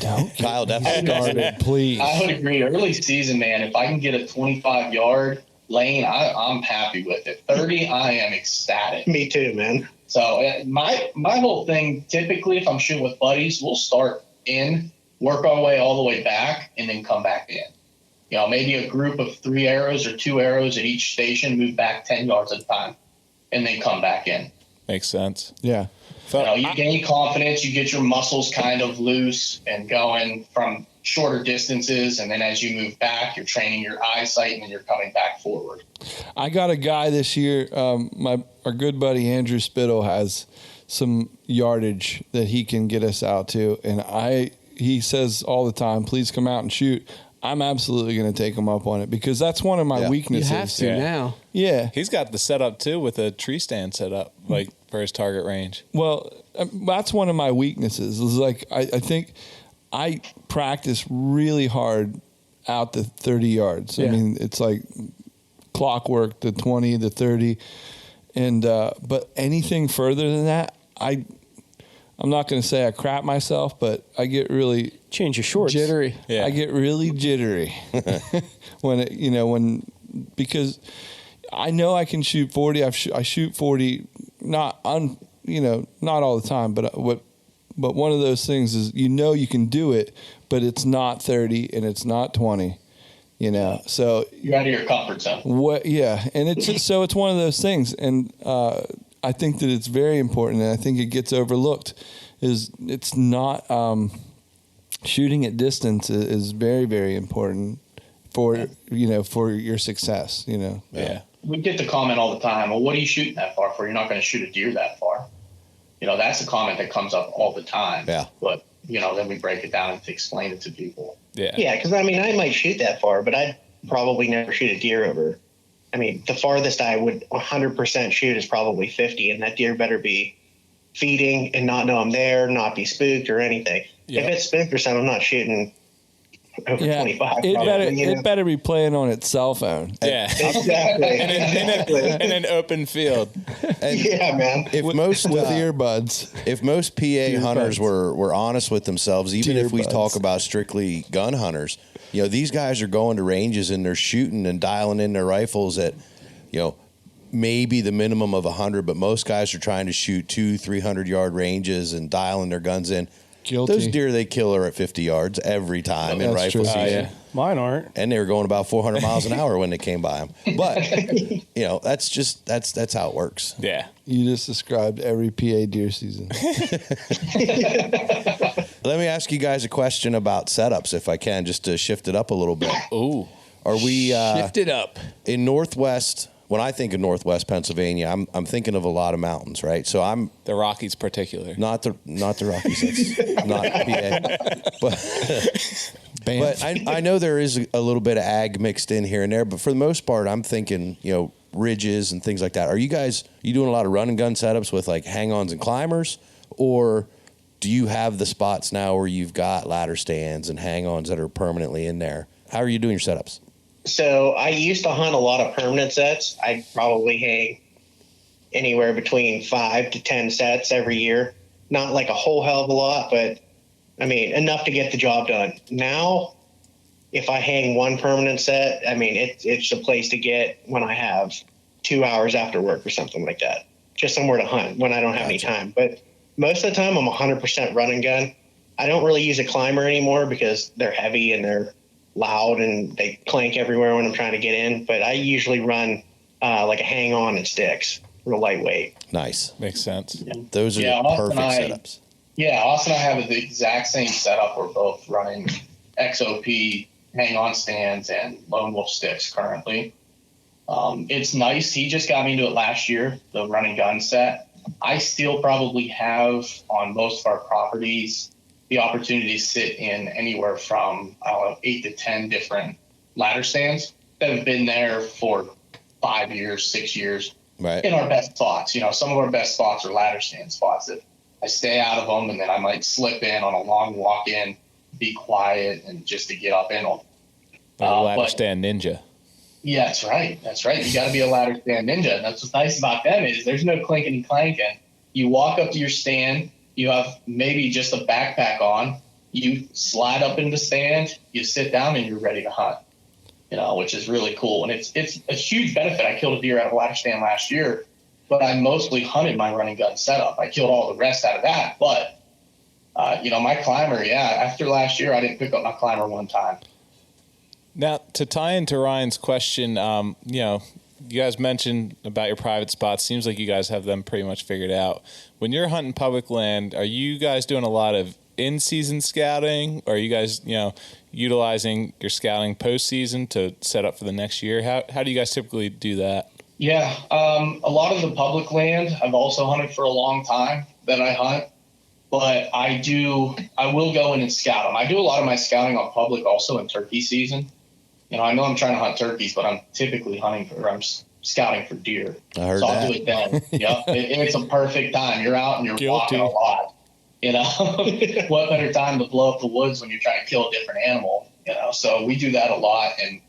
Speaker 3: Kyle definitely
Speaker 7: started, please.
Speaker 11: I would agree. Early season, man, if I can get a 25-yard lane, I'm happy with it. 30, I am ecstatic.
Speaker 12: Me too, man.
Speaker 11: So my whole thing, typically, if I'm shooting with buddies, we'll start in, work our way all the way back, and then come back in. You know, maybe a group of 3 arrows or 2 arrows at each station, move back 10 yards at a time, and then come back in.
Speaker 13: Makes sense.
Speaker 7: Yeah.
Speaker 11: You know, you gain confidence, you get your muscles kind of loose and going from shorter distances, and then as you move back, you're training your eyesight, and then you're coming back forward.
Speaker 7: I got a guy this year. Our good buddy Andrew Spittle has some yardage that he can get us out to, and he says all the time, "Please come out and shoot." I'm absolutely going to take him up on it because that's one of my weaknesses.
Speaker 6: You have to now.
Speaker 7: Yeah.
Speaker 13: He's got the setup too with a tree stand set up, like for his target range.
Speaker 7: Well, that's one of my weaknesses. Is like I think I practice really hard out the 30 yards.
Speaker 6: Yeah.
Speaker 7: I mean, it's like clockwork, the 20, the 30, and but anything further than that, I'm not going to say I crap myself, but I get really
Speaker 10: change your shorts.
Speaker 6: Jittery.
Speaker 7: I get really jittery because I know I can shoot 40. I shoot 40, not all the time, but one of those things is you can do it, but it's not 30 and it's not 20. So
Speaker 11: you're out of your comfort zone.
Speaker 7: And it's it's one of those things, and I think that it's very important, and I think it gets overlooked. It's not shooting at distance is very, very important for your success.
Speaker 11: Yeah. We get the comment all the time. Well, what are you shooting that far for? You're not going to shoot a deer that far. That's a comment that comes up all the time.
Speaker 3: Yeah.
Speaker 11: But then we break it down and explain it to people.
Speaker 13: Yeah.
Speaker 12: Yeah, because I might shoot that far, but I'd probably never shoot a deer over. The farthest I would 100% shoot is probably 50, and that deer better be feeding and not know I'm there, not be spooked or anything.
Speaker 13: Yeah.
Speaker 12: If it's spooked or something, I'm not shooting over 25.
Speaker 7: It better be playing on its cell phone.
Speaker 13: Yeah.
Speaker 12: Exactly.
Speaker 13: in an open field.
Speaker 3: And
Speaker 12: yeah, man.
Speaker 3: If
Speaker 7: with earbuds.
Speaker 3: If most PA hunters were honest with themselves, even if we talk about strictly gun hunters, these guys are going to ranges and they're shooting and dialing in their rifles at, maybe the minimum of 100, but most guys are trying to shoot 200-300 yard ranges and dialing their guns in.
Speaker 7: Guilty.
Speaker 3: Those deer they kill are at 50 yards every time in rifle season.
Speaker 10: Mine aren't.
Speaker 3: And they were going about 400 miles an hour when they came by them. But, that's how it works.
Speaker 13: Yeah.
Speaker 7: You just described every PA deer season.
Speaker 3: Let me ask you guys a question about setups, if I can, just to shift it up a little bit.
Speaker 13: Ooh.
Speaker 3: Are we
Speaker 6: shift it up
Speaker 3: in Northwest? When I think of Northwest Pennsylvania, I'm thinking of a lot of mountains, right? So I'm
Speaker 13: the Rockies, particular,
Speaker 3: not the Rockies. That's not PA, but I know there is a little bit of ag mixed in here and there. But for the most part, I'm thinking ridges and things like that. Are you doing a lot of run and gun setups with like hang-ons and climbers, or do you have the spots now where you've got ladder stands and hang-ons that are permanently in there? How are you doing your setups?
Speaker 12: So I used to hunt a lot of permanent sets. I'd probably hang anywhere between 5 to 10 sets every year. Not like a whole hell of a lot, but enough to get the job done. Now, if I hang one permanent set, it's a place to get when I have 2 hours after work or something like that. Just somewhere to hunt when I don't have any time. But most of the time I'm 100% run and gun. I don't really use a climber anymore because they're heavy and they're loud and they clank everywhere when I'm trying to get in. But I usually run like a hang on and sticks, real lightweight.
Speaker 3: Nice.
Speaker 13: Makes sense.
Speaker 3: Yeah. Those are the perfect setups.
Speaker 11: Yeah, Austin and I have the exact same setup. We're both running XOP hang on stands and Lone Wolf sticks currently. It's nice. He just got me into it last year, the run and gun set. I still probably have on most of our properties the opportunity to sit in anywhere from 8 to 10 different ladder stands that have been there for 5 years, 6 years.
Speaker 3: Right.
Speaker 11: In our best spots. Some of our best spots are ladder stand spots that I stay out of them, and then I might slip in on a long walk in, be quiet, and just to get up in them.
Speaker 13: Ladder stand ninja.
Speaker 11: Yeah, that's right. That's right. You got to be a ladder stand ninja. And that's what's nice about them is there's no clinking and clanking. You walk up to your stand. You have maybe just a backpack on. you slide up in the stand, you sit down, and you're ready to hunt. Which is really cool. And it's a huge benefit. I killed a deer out of a ladder stand last year, but I mostly hunted my running gun setup. I killed all the rest out of that. But, my climber, after last year, I didn't pick up my climber one time.
Speaker 13: Now, to tie into Ryan's question, you guys mentioned about your private spots. Seems like you guys have them pretty much figured out. When you're hunting public land, are you guys doing a lot of in-season scouting? Or are you guys, utilizing your scouting postseason to set up for the next year? How do you guys typically do that?
Speaker 11: Yeah, a lot of the public land I've also hunted for a long time that I hunt, but I will go in and scout them. I do a lot of my scouting on public also in turkey season. I know I'm trying to hunt turkeys, but I'm typically I'm scouting for deer.
Speaker 3: I heard
Speaker 11: so
Speaker 3: that.
Speaker 11: I'll do it then. It's a perfect time. You're out and you're walking a lot. What better time to blow up the woods when you're trying to kill a different animal? So we do that a lot. And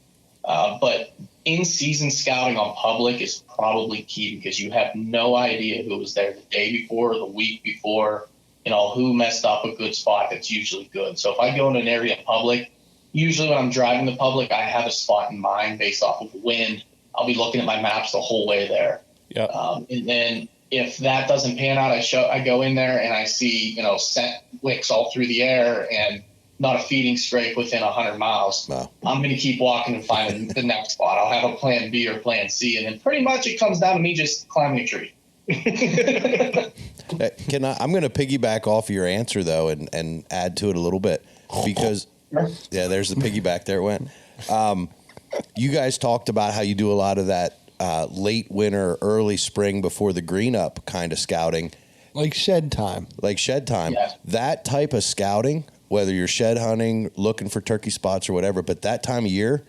Speaker 11: but in-season scouting on public is probably key because you have no idea who was there the day before or the week before. Who messed up a good spot that's usually good. So if I go in an area of public, usually when I'm driving the public, I have a spot in mind based off of wind. I'll be looking at my maps the whole way there.
Speaker 13: Yeah.
Speaker 11: And then if that doesn't pan out, I go in there and I see, scent wicks all through the air and not a feeding scrape within 100 miles.
Speaker 3: Wow.
Speaker 11: I'm going to keep walking and find the next spot. I'll have a plan B or plan C. And then pretty much it comes down to me just climbing a tree.
Speaker 3: I'm going to piggyback off your answer though, and add to it a little bit because there's the piggyback. There it went. You guys talked about how you do a lot of that late winter, early spring before the green up kind of scouting.
Speaker 2: Like shed time.
Speaker 3: Yeah. That type of scouting, whether you're shed hunting, looking for turkey spots or whatever, but that time of year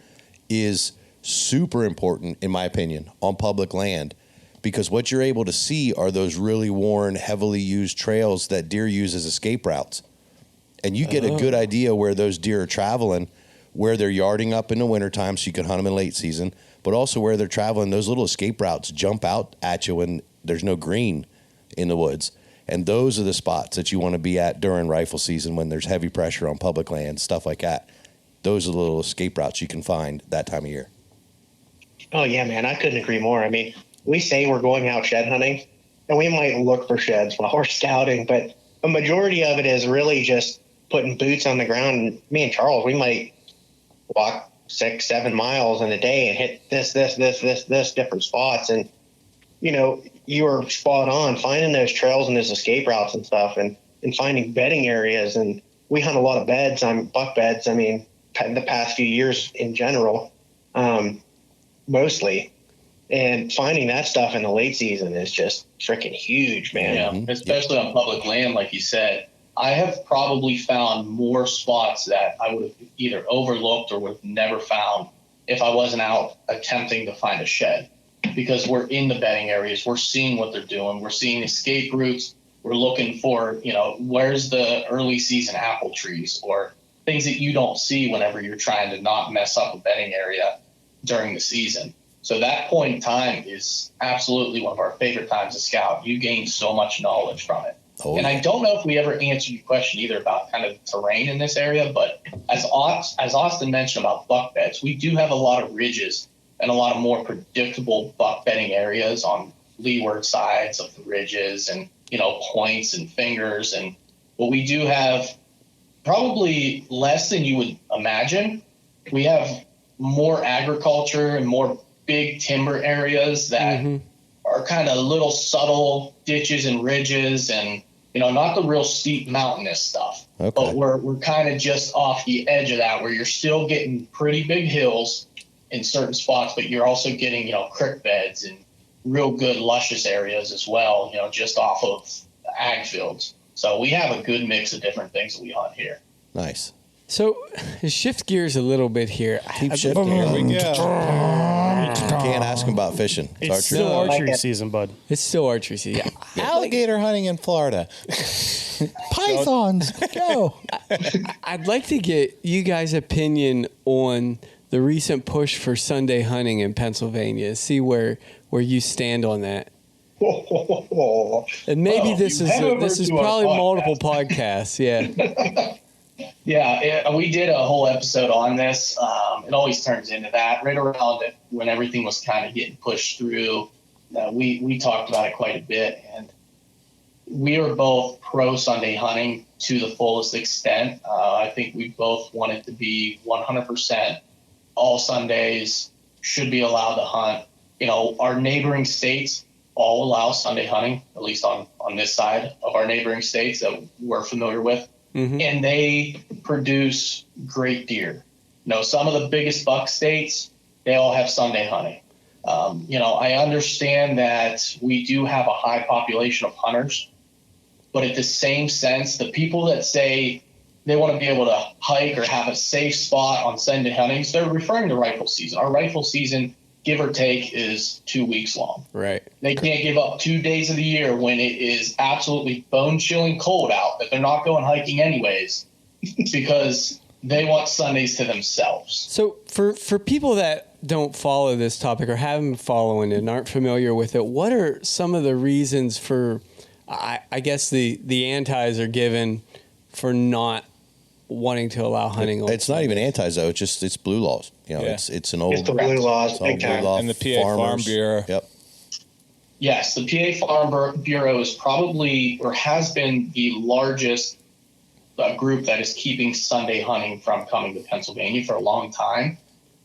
Speaker 3: is super important, in my opinion, on public land. Because what you're able to see are those really worn, heavily used trails that deer use as escape routes. And you get a good idea where those deer are traveling, where they're yarding up in the wintertime so you can hunt them in late season, but also where they're traveling. Those little escape routes jump out at you when there's no green in the woods. And those are the spots that you want to be at during rifle season when there's heavy pressure on public land, stuff like that. Those are the little escape routes you can find that time of year.
Speaker 12: Oh, yeah, man. I couldn't agree more. I mean, we say we're going out shed hunting, and we might look for sheds while we're scouting, but a majority of it is really just putting boots on the ground. And me and Charles, we might walk 6-7 miles in a day and hit this different spots. And, you were spot on finding those trails and those escape routes and stuff and finding bedding areas. And we hunt a lot of beds. Buck beds. I mean, the past few years in general, mostly. And finding that stuff in the late season is just freaking huge, man.
Speaker 11: Yeah, especially on public land, like you said. I have probably found more spots that I would have either overlooked or would have never found if I wasn't out attempting to find a shed. Because we're in the bedding areas, we're seeing what they're doing, we're seeing escape routes, we're looking for, where's the early season apple trees or things that you don't see whenever you're trying to not mess up a bedding area during the season. So that point in time is absolutely one of our favorite times to scout. You gain so much knowledge from it. And I don't know if we ever answered your question either about kind of terrain in this area, but as Austin mentioned about buck beds, we do have a lot of ridges and a lot of more predictable buck bedding areas on leeward sides of the ridges and, points and fingers. And what we do have probably less than you would imagine. We have more agriculture and more big timber areas that are kind of little subtle ditches and ridges and, not the real steep mountainous stuff. Okay. But we're kind of just off the edge of that where you're still getting pretty big hills in certain spots, but you're also getting, creek beds and real good luscious areas as well, just off of ag fields. So we have a good mix of different things that we hunt here.
Speaker 3: Nice.
Speaker 6: So shift gears a little bit here.
Speaker 3: Keep shifting. Can't ask him about fishing.
Speaker 10: It's still archery season, bud.
Speaker 6: It's still archery season. Yeah.
Speaker 13: Alligator hunting in Florida.
Speaker 2: Pythons, go.
Speaker 6: I'd like to get you guys' opinion on the recent push for Sunday hunting in Pennsylvania. See where you stand on that. And maybe this is probably multiple podcasts. Yeah.
Speaker 11: Yeah, we did a whole episode on this. It always turns into that. Right around when everything was kind of getting pushed through, we talked about it quite a bit. And we were both pro Sunday hunting to the fullest extent. I think we both want it to be 100% all Sundays should be allowed to hunt. Our neighboring states all allow Sunday hunting, at least on this side of our neighboring states that we're familiar with. Mm-hmm. And they produce great deer. Some of the biggest buck states, they all have Sunday hunting. I understand that we do have a high population of hunters, but at the same sense, the people that say they want to be able to hike or have a safe spot on Sunday huntings, they're referring to rifle season. Our rifle season, give or take, is 2 weeks long.
Speaker 6: Right.
Speaker 11: They can't give up 2 days of the year when it is absolutely bone-chilling cold out that they're not going hiking anyways because they want Sundays to themselves.
Speaker 6: So for people that don't follow this topic or haven't been following it and aren't familiar with it, what are some of the reasons for, I guess the antis are given for not wanting to allow hunting?
Speaker 3: It's not even antis though. It's blue laws. It's an old.
Speaker 12: It's the blue laws,
Speaker 3: big time. Law
Speaker 13: and the PA Farm Bureau.
Speaker 3: Yep.
Speaker 11: Yes, the PA Farm Bureau is probably or has been the largest group that is keeping Sunday hunting from coming to Pennsylvania for a long time.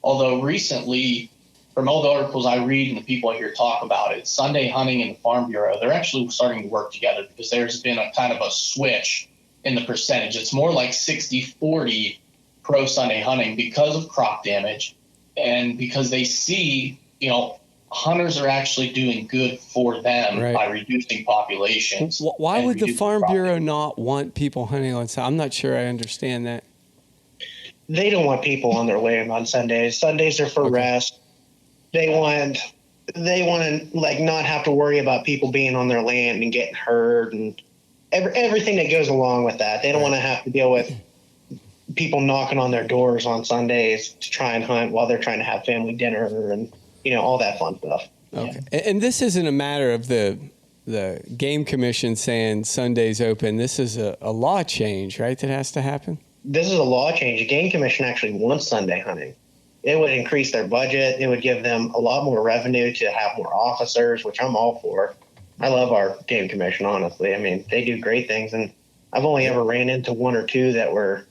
Speaker 11: Although recently, from all the articles I read and the people I hear talk about it, Sunday hunting and the Farm Bureau, they're actually starting to work together because there's been a kind of a switch in the percentage. It's more like 60-40 pro Sunday hunting because of crop damage and because they see, hunters are actually doing good for them by reducing populations.
Speaker 6: Why would the Farm Bureau not want people hunting on Sunday? I'm not sure I understand that.
Speaker 12: They don't want people on their land on Sundays. Sundays are for rest. They want to not have to worry about people being on their land and getting hurt and everything that goes along with that. They don't want to have to deal with people knocking on their doors on Sundays to try and hunt while they're trying to have family dinner and all that fun stuff.
Speaker 6: Okay. Yeah. And this isn't a matter of the Game Commission saying Sunday's open. This is a law change, right, that has to happen?
Speaker 12: This is a law change. The Game Commission actually wants Sunday hunting. It would increase their budget. It would give them a lot more revenue to have more officers, which I'm all for. I love our Game Commission, honestly. I mean, they do great things, and I've only ever ran into one or two that were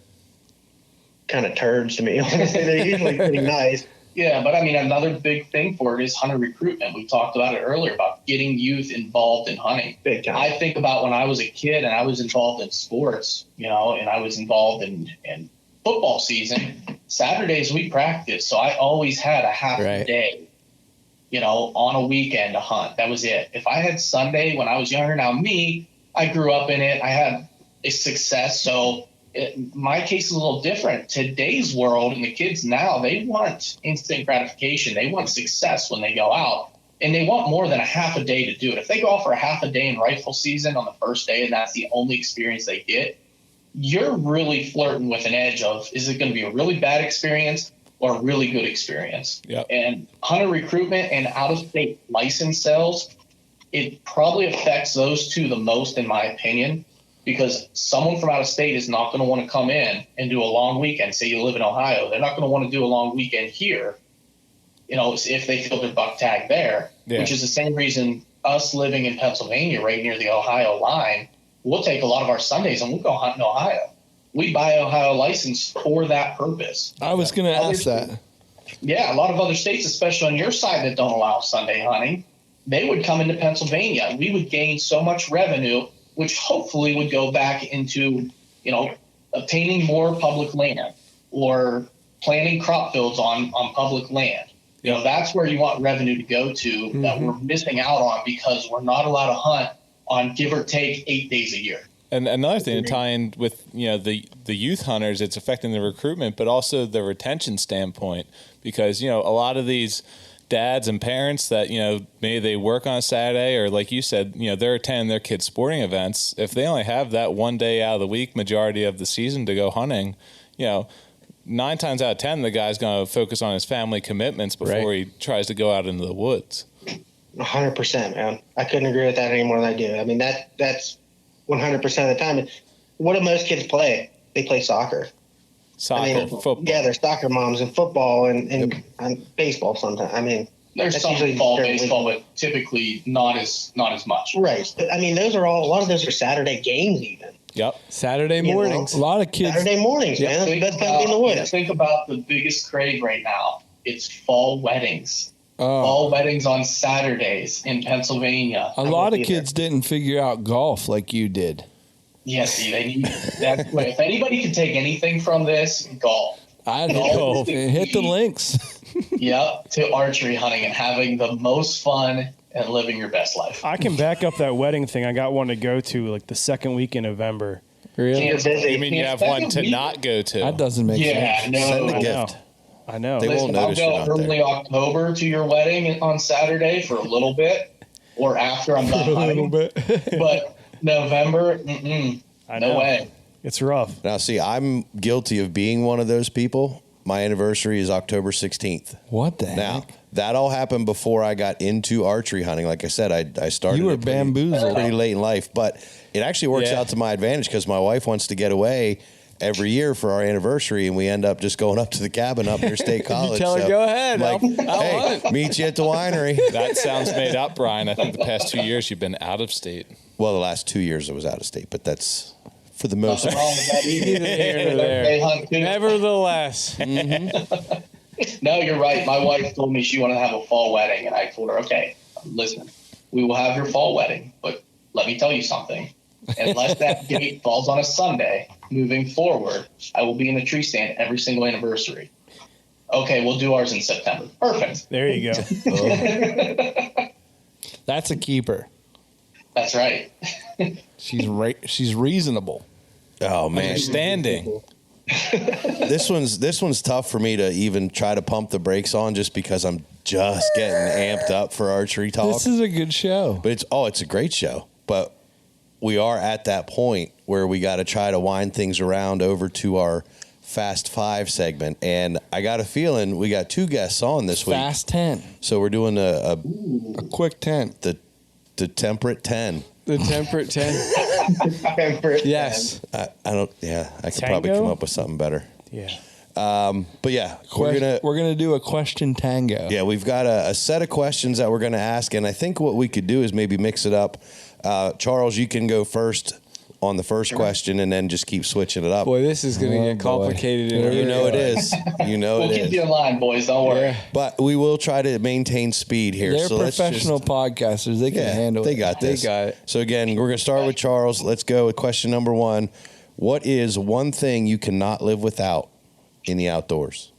Speaker 12: kind of turds to me. Honestly, they're usually pretty nice.
Speaker 11: Yeah, but I mean, another big thing for it is hunter recruitment. We talked about it earlier about getting youth involved in hunting.
Speaker 12: Big time.
Speaker 11: I think about when I was a kid and I was involved in sports, and I was involved in football season. Saturdays we practiced, so I always had a half a day, on a weekend to hunt. That was it. If I had Sunday when I was younger, now I grew up in it. I had a success, so my case is a little different. Today's world and the kids now, they want instant gratification. They want success when they go out, and they want more than a half a day to do it. If they go out for a half a day in rifle season on the first day and that's the only experience they get, you're really flirting with an edge of, is it going to be a really bad experience or a really good experience?
Speaker 13: Yep.
Speaker 11: And hunter recruitment and out-of-state license sales, it probably affects those two the most, in my opinion, because someone from out of state is not going to want to come in and do a long weekend. Say you live in Ohio, they're not going to want to do a long weekend here, if they feel their buck tag there, which is the same reason us living in Pennsylvania right near the Ohio line, we'll take a lot of our Sundays and we'll go hunt in Ohio. We buy an Ohio license for that purpose.
Speaker 7: I was going to ask that.
Speaker 11: Yeah, a lot of other states, especially on your side that don't allow Sunday hunting, they would come into Pennsylvania. We would gain so much revenue, which hopefully would go back into, obtaining more public land or planting crop fields on public land. That's where you want revenue to go to that we're missing out on because we're not allowed to hunt on give or take 8 days a year.
Speaker 13: And another thing to tie in with the youth hunters, it's affecting the recruitment, but also the retention standpoint, because a lot of these dads and parents that maybe they work on a Saturday or like you said they're attending their kids' sporting events. If they only have that one day out of the week, majority of the season to go hunting, 9 times out of 10 the guy's going to focus on his family commitments before he tries to go out into the woods.
Speaker 12: 100%, man. I couldn't agree with that any more than I do. I mean, that's 100% of the time. What do most kids play? they play soccer.
Speaker 13: Soccer, football.
Speaker 12: Yeah, they're soccer moms and football and baseball sometimes. I mean,
Speaker 11: there's some fall baseball, but typically not as much.
Speaker 12: Right. But, I mean, a lot of those are Saturday games even.
Speaker 13: Yep.
Speaker 6: Saturday mornings.
Speaker 7: A lot of kids.
Speaker 12: Saturday mornings, man. That's the best time to be in the woods.
Speaker 11: Think about the biggest crave right now. It's fall weddings.
Speaker 7: Oh.
Speaker 11: Fall weddings on Saturdays in Pennsylvania.
Speaker 7: A lot of kids didn't figure out golf like you did.
Speaker 11: Yes, they need that. If anybody can take anything from this, golf.
Speaker 7: I know. Hit the links.
Speaker 11: Yep, to archery hunting and having the most fun and living your best life.
Speaker 10: I can back up that wedding thing. I got one to go to like the second week in November.
Speaker 6: Really?
Speaker 13: You mean you have one to not go to?
Speaker 7: That doesn't make sense.
Speaker 11: No.
Speaker 3: Send a gift.
Speaker 10: I know.
Speaker 3: They won't notice you're
Speaker 11: I'll
Speaker 3: not
Speaker 11: go early
Speaker 3: there.
Speaker 11: October to your wedding on Saturday for a little bit, or after I'm done hunting. But November, no way.
Speaker 10: It's rough.
Speaker 3: Now, see, I'm guilty of being one of those people. My anniversary is October 16th.
Speaker 7: What the heck?
Speaker 3: Now, that all happened before I got into archery hunting. Like I said, I started
Speaker 7: You were
Speaker 3: it pretty
Speaker 7: bamboozled.
Speaker 3: late in life, but it actually works out to my advantage because my wife wants to get away every year for our anniversary, and we end up just going up to the cabin up near State College.
Speaker 6: You tell her, go ahead.
Speaker 3: I'm like, hey, meet you at the winery.
Speaker 13: That sounds made up, Brian. I think the past 2 years you've been out of state.
Speaker 3: Well, the last 2 years I was out of state, but that's for the most
Speaker 11: Nothing wrong with that either.
Speaker 6: Here or there.
Speaker 11: They hunt too.
Speaker 6: Nevertheless.
Speaker 11: No, you're right. My wife told me she wanted to have a fall wedding, and I told her, okay, listen, we will have your fall wedding, but let me tell you something. Unless that date falls on a Sunday, moving forward, I will be in the tree stand every single anniversary. Okay, we'll do ours in September. Perfect.
Speaker 10: There you go.
Speaker 7: That's a keeper.
Speaker 11: That's right.
Speaker 7: She's reasonable.
Speaker 3: Oh man,
Speaker 13: Understanding.
Speaker 3: this one's tough for me to even try to pump the brakes on, just because I'm just getting amped up for archery talk.
Speaker 7: This is a good show.
Speaker 3: But it's a great show. But we are at that point where we got to try to wind things around over to our Fast 5 segment. And I got a feeling we got two guests on this week.
Speaker 7: Fast 10.
Speaker 3: So we're doing a
Speaker 7: quick 10.
Speaker 3: The temperate 10.
Speaker 6: The temperate 10.
Speaker 12: Temperate
Speaker 6: Yes.
Speaker 3: I don't. Yeah, I could
Speaker 10: Tango?
Speaker 3: probably come up with something better.
Speaker 10: Yeah.
Speaker 3: But yeah,
Speaker 7: We're gonna do a question tango.
Speaker 3: Yeah, we've got a set of questions that we're going to ask, and I think what we could do is maybe mix it up. Charles, you can go first on the first question, and then just keep switching it up.
Speaker 6: Boy, this is going to get complicated.
Speaker 3: You know it is. You know
Speaker 11: We'll
Speaker 3: it
Speaker 11: keep
Speaker 3: is.
Speaker 11: you in line, boys. Don't worry.
Speaker 3: But we will try to maintain speed here.
Speaker 7: They're
Speaker 3: so let's
Speaker 7: professional podcasters. They can handle it.
Speaker 3: They got this.
Speaker 6: They got it.
Speaker 3: So again, we're going to start with Charles. Let's go with question number 1. What is one thing you cannot live without in the outdoors?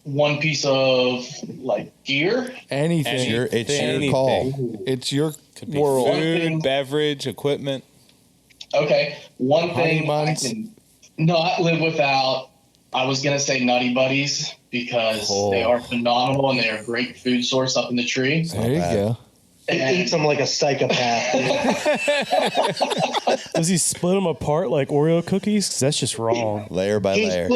Speaker 11: One piece of gear.
Speaker 7: Anything.
Speaker 3: It's your call.
Speaker 7: It's your
Speaker 13: Could be
Speaker 7: world.
Speaker 13: food, beverage, equipment.
Speaker 11: Okay, one
Speaker 7: Honey
Speaker 11: thing I
Speaker 7: buns.
Speaker 11: can not live without. I was gonna say Nutty Buddies because they are phenomenal and they are a great food source up in the tree.
Speaker 7: There you go.
Speaker 12: He eats them like a psychopath.
Speaker 10: Does he split them apart like Oreo cookies? Because that's just wrong.
Speaker 3: Layer by layer.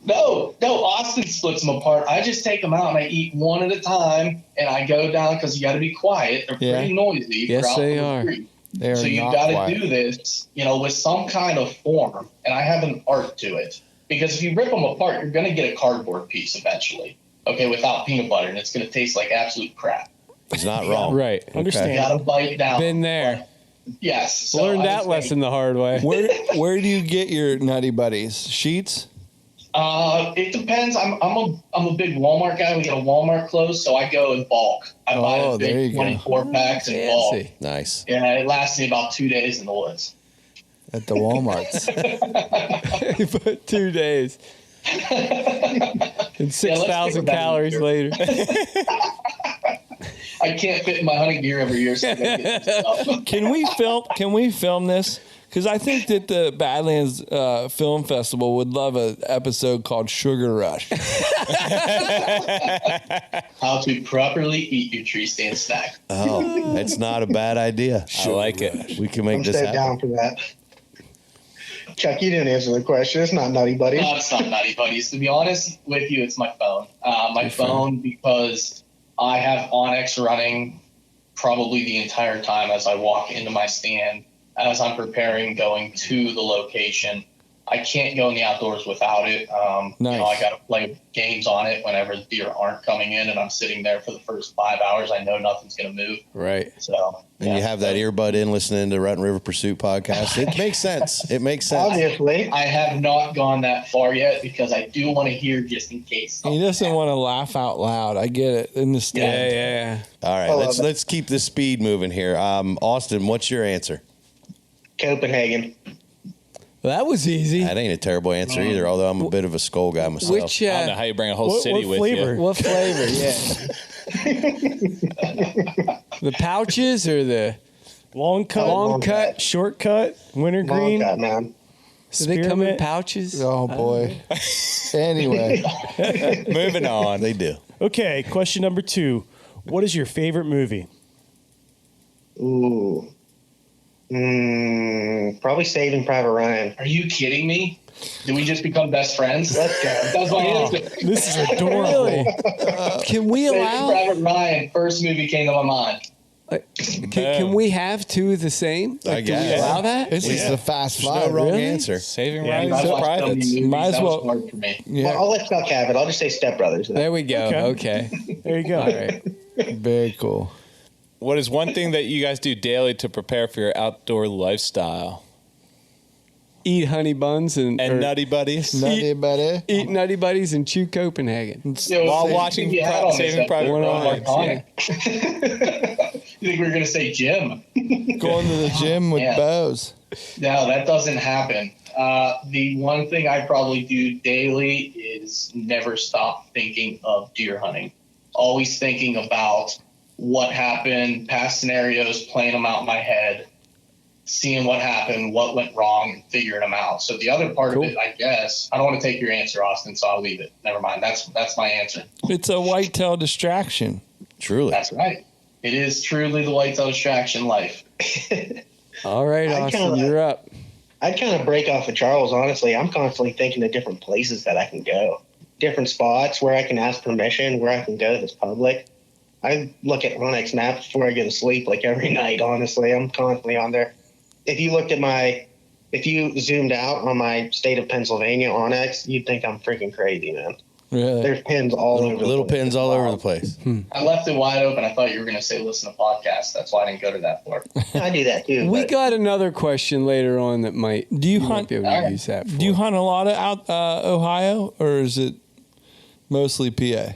Speaker 11: No, Austin splits them apart. I just take them out and I eat one at a time, and I go down because you got to be quiet. They're pretty noisy.
Speaker 6: Yes,
Speaker 11: for out
Speaker 6: they
Speaker 11: in the
Speaker 6: are.
Speaker 11: street.
Speaker 7: They are
Speaker 11: So you
Speaker 7: not
Speaker 11: got to
Speaker 7: quiet.
Speaker 11: do this, with some kind of form, and I have an art to it. Because if you rip them apart, you're going to get a cardboard piece eventually. Okay, without peanut butter, and it's going to taste like absolute crap.
Speaker 3: He's not wrong.
Speaker 6: Right.
Speaker 10: Understand.
Speaker 11: You got to bite down.
Speaker 6: Been there.
Speaker 11: Yes. So
Speaker 6: Learned
Speaker 11: I
Speaker 6: that
Speaker 11: would say,
Speaker 6: lesson the hard way.
Speaker 7: Where do you get your Nutty Buddies? Sheets?
Speaker 11: It depends. I'm a big Walmart guy. We get a Walmart close, so I go in bulk. I buy the
Speaker 7: there
Speaker 11: big
Speaker 7: you go.
Speaker 11: 24 packs in bulk.
Speaker 6: Fancy.
Speaker 3: Nice.
Speaker 11: Yeah, it lasts me about 2 days in the woods.
Speaker 7: At the Walmarts.
Speaker 6: But 2 days. And 6,000 calories later.
Speaker 11: I can't fit in my hunting gear every year. So I gotta get this stuff.
Speaker 7: Can we film this? Because I think that the Badlands Film Festival would love an episode called Sugar Rush.
Speaker 11: How to properly eat your tree stand snack.
Speaker 3: Oh, it's not a bad idea.
Speaker 13: I like it.
Speaker 3: We can make
Speaker 12: I'm
Speaker 3: this
Speaker 12: stay
Speaker 3: happen.
Speaker 12: down for that. Chuck, you didn't answer the question. It's not Nutty Buddies.
Speaker 11: No, it's not Nutty Buddies. To be honest with you, it's my phone. My phone, because I have Onyx running probably the entire time as I walk into my stand, as I'm preparing going to the location. I can't go in the outdoors without it.
Speaker 7: Nice.
Speaker 11: I got to play games on it whenever the deer aren't coming in, and I'm sitting there for the first 5 hours. I know nothing's going to move.
Speaker 6: Right.
Speaker 11: So,
Speaker 3: And you have that earbud in listening to Rut and River Pursuit podcast. It makes sense. It makes sense.
Speaker 12: Obviously.
Speaker 11: I have not gone that far yet because I do want to hear just in case.
Speaker 7: He doesn't want to laugh out loud. I get it. In the stand.
Speaker 6: Yeah.
Speaker 3: All right, let's keep the speed moving here. Austin, what's your answer?
Speaker 12: Copenhagen.
Speaker 6: Well, that was easy.
Speaker 3: That ain't a terrible answer either, although I'm a bit of a skull guy myself.
Speaker 6: Which,
Speaker 13: I don't know how you bring a whole city
Speaker 10: what
Speaker 13: with
Speaker 10: flavor?
Speaker 13: you.
Speaker 6: What flavor? Yeah. The pouches or the
Speaker 10: Long cut, short cut, wintergreen.
Speaker 12: Long cut, man.
Speaker 6: do they come in pouches?
Speaker 7: Oh boy. Anyway,
Speaker 3: Moving on. They do.
Speaker 10: Okay, question number 2. What is your favorite movie?
Speaker 12: Ooh. Probably Saving Private Ryan.
Speaker 11: Are you kidding me? Did we just become best friends?
Speaker 12: Let's go.
Speaker 11: That was my answer.
Speaker 10: This is adorable.
Speaker 6: Really? Can we
Speaker 11: Saving
Speaker 6: allow?
Speaker 11: Private Ryan, first movie came to my mind.
Speaker 6: Can we have two of the same?
Speaker 3: I
Speaker 6: Do we
Speaker 3: guess.
Speaker 6: allow that?
Speaker 7: this is the fast
Speaker 3: There's
Speaker 7: five.
Speaker 3: no wrong
Speaker 6: really?
Speaker 3: answer.
Speaker 13: Saving
Speaker 11: Yeah,
Speaker 13: Ryan's
Speaker 11: I
Speaker 13: the
Speaker 11: watched so many
Speaker 13: privates.
Speaker 11: movies,
Speaker 7: Might as
Speaker 11: that was
Speaker 7: well-
Speaker 11: hard for me.
Speaker 7: Yeah,
Speaker 12: Well, I'll let Chuck have it. I'll just say Step Brothers.
Speaker 6: There we go. Okay.
Speaker 10: There you go.
Speaker 6: All right.
Speaker 7: very cool.
Speaker 13: What is one thing that you guys do daily to prepare for your outdoor lifestyle?
Speaker 6: Eat honey buns and or
Speaker 13: Nutty Buddies?
Speaker 7: Nutty buddy.
Speaker 6: Eat Nutty Buddies and chew Copenhagen.
Speaker 13: While watching Saving Private Ryan.
Speaker 6: Yeah.
Speaker 11: You think we were going to say Jim?
Speaker 7: Going to the gym with
Speaker 11: Yeah.
Speaker 7: bows.
Speaker 11: No, that doesn't happen. The one thing I probably do daily is never stop thinking of deer hunting. Always thinking about what happened, past scenarios, playing them out in my head, seeing what happened, what went wrong, and figuring them out. So the other part of it, I guess, I don't want to take your answer, Austin, so I'll leave it. Never mind. That's my answer.
Speaker 7: It's a whitetail distraction.
Speaker 3: Truly.
Speaker 11: That's right. It is truly the whitetail distraction life.
Speaker 6: All right, Austin, you're up.
Speaker 12: I'd kind of break off of Charles, honestly. I'm constantly thinking of different places that I can go, different spots where I can ask permission, where I can go that's public. I look at Onyx maps before I go to sleep, like every night, honestly. I'm constantly on there. If you looked at if you zoomed out on my state of Pennsylvania Onyx, you'd think I'm freaking crazy, man.
Speaker 7: Really?
Speaker 12: There's pins all over the
Speaker 3: Little
Speaker 12: place.
Speaker 3: pins all over the place.
Speaker 11: I left it wide open. I thought you were going to say listen to podcasts. That's why I didn't go to that part.
Speaker 12: I do that too.
Speaker 6: We
Speaker 12: but
Speaker 6: got another question later on that might.
Speaker 7: Do you
Speaker 6: might
Speaker 7: hunt?
Speaker 6: be able to use that for.
Speaker 7: Do you hunt a lot of out Ohio, or is it mostly PA?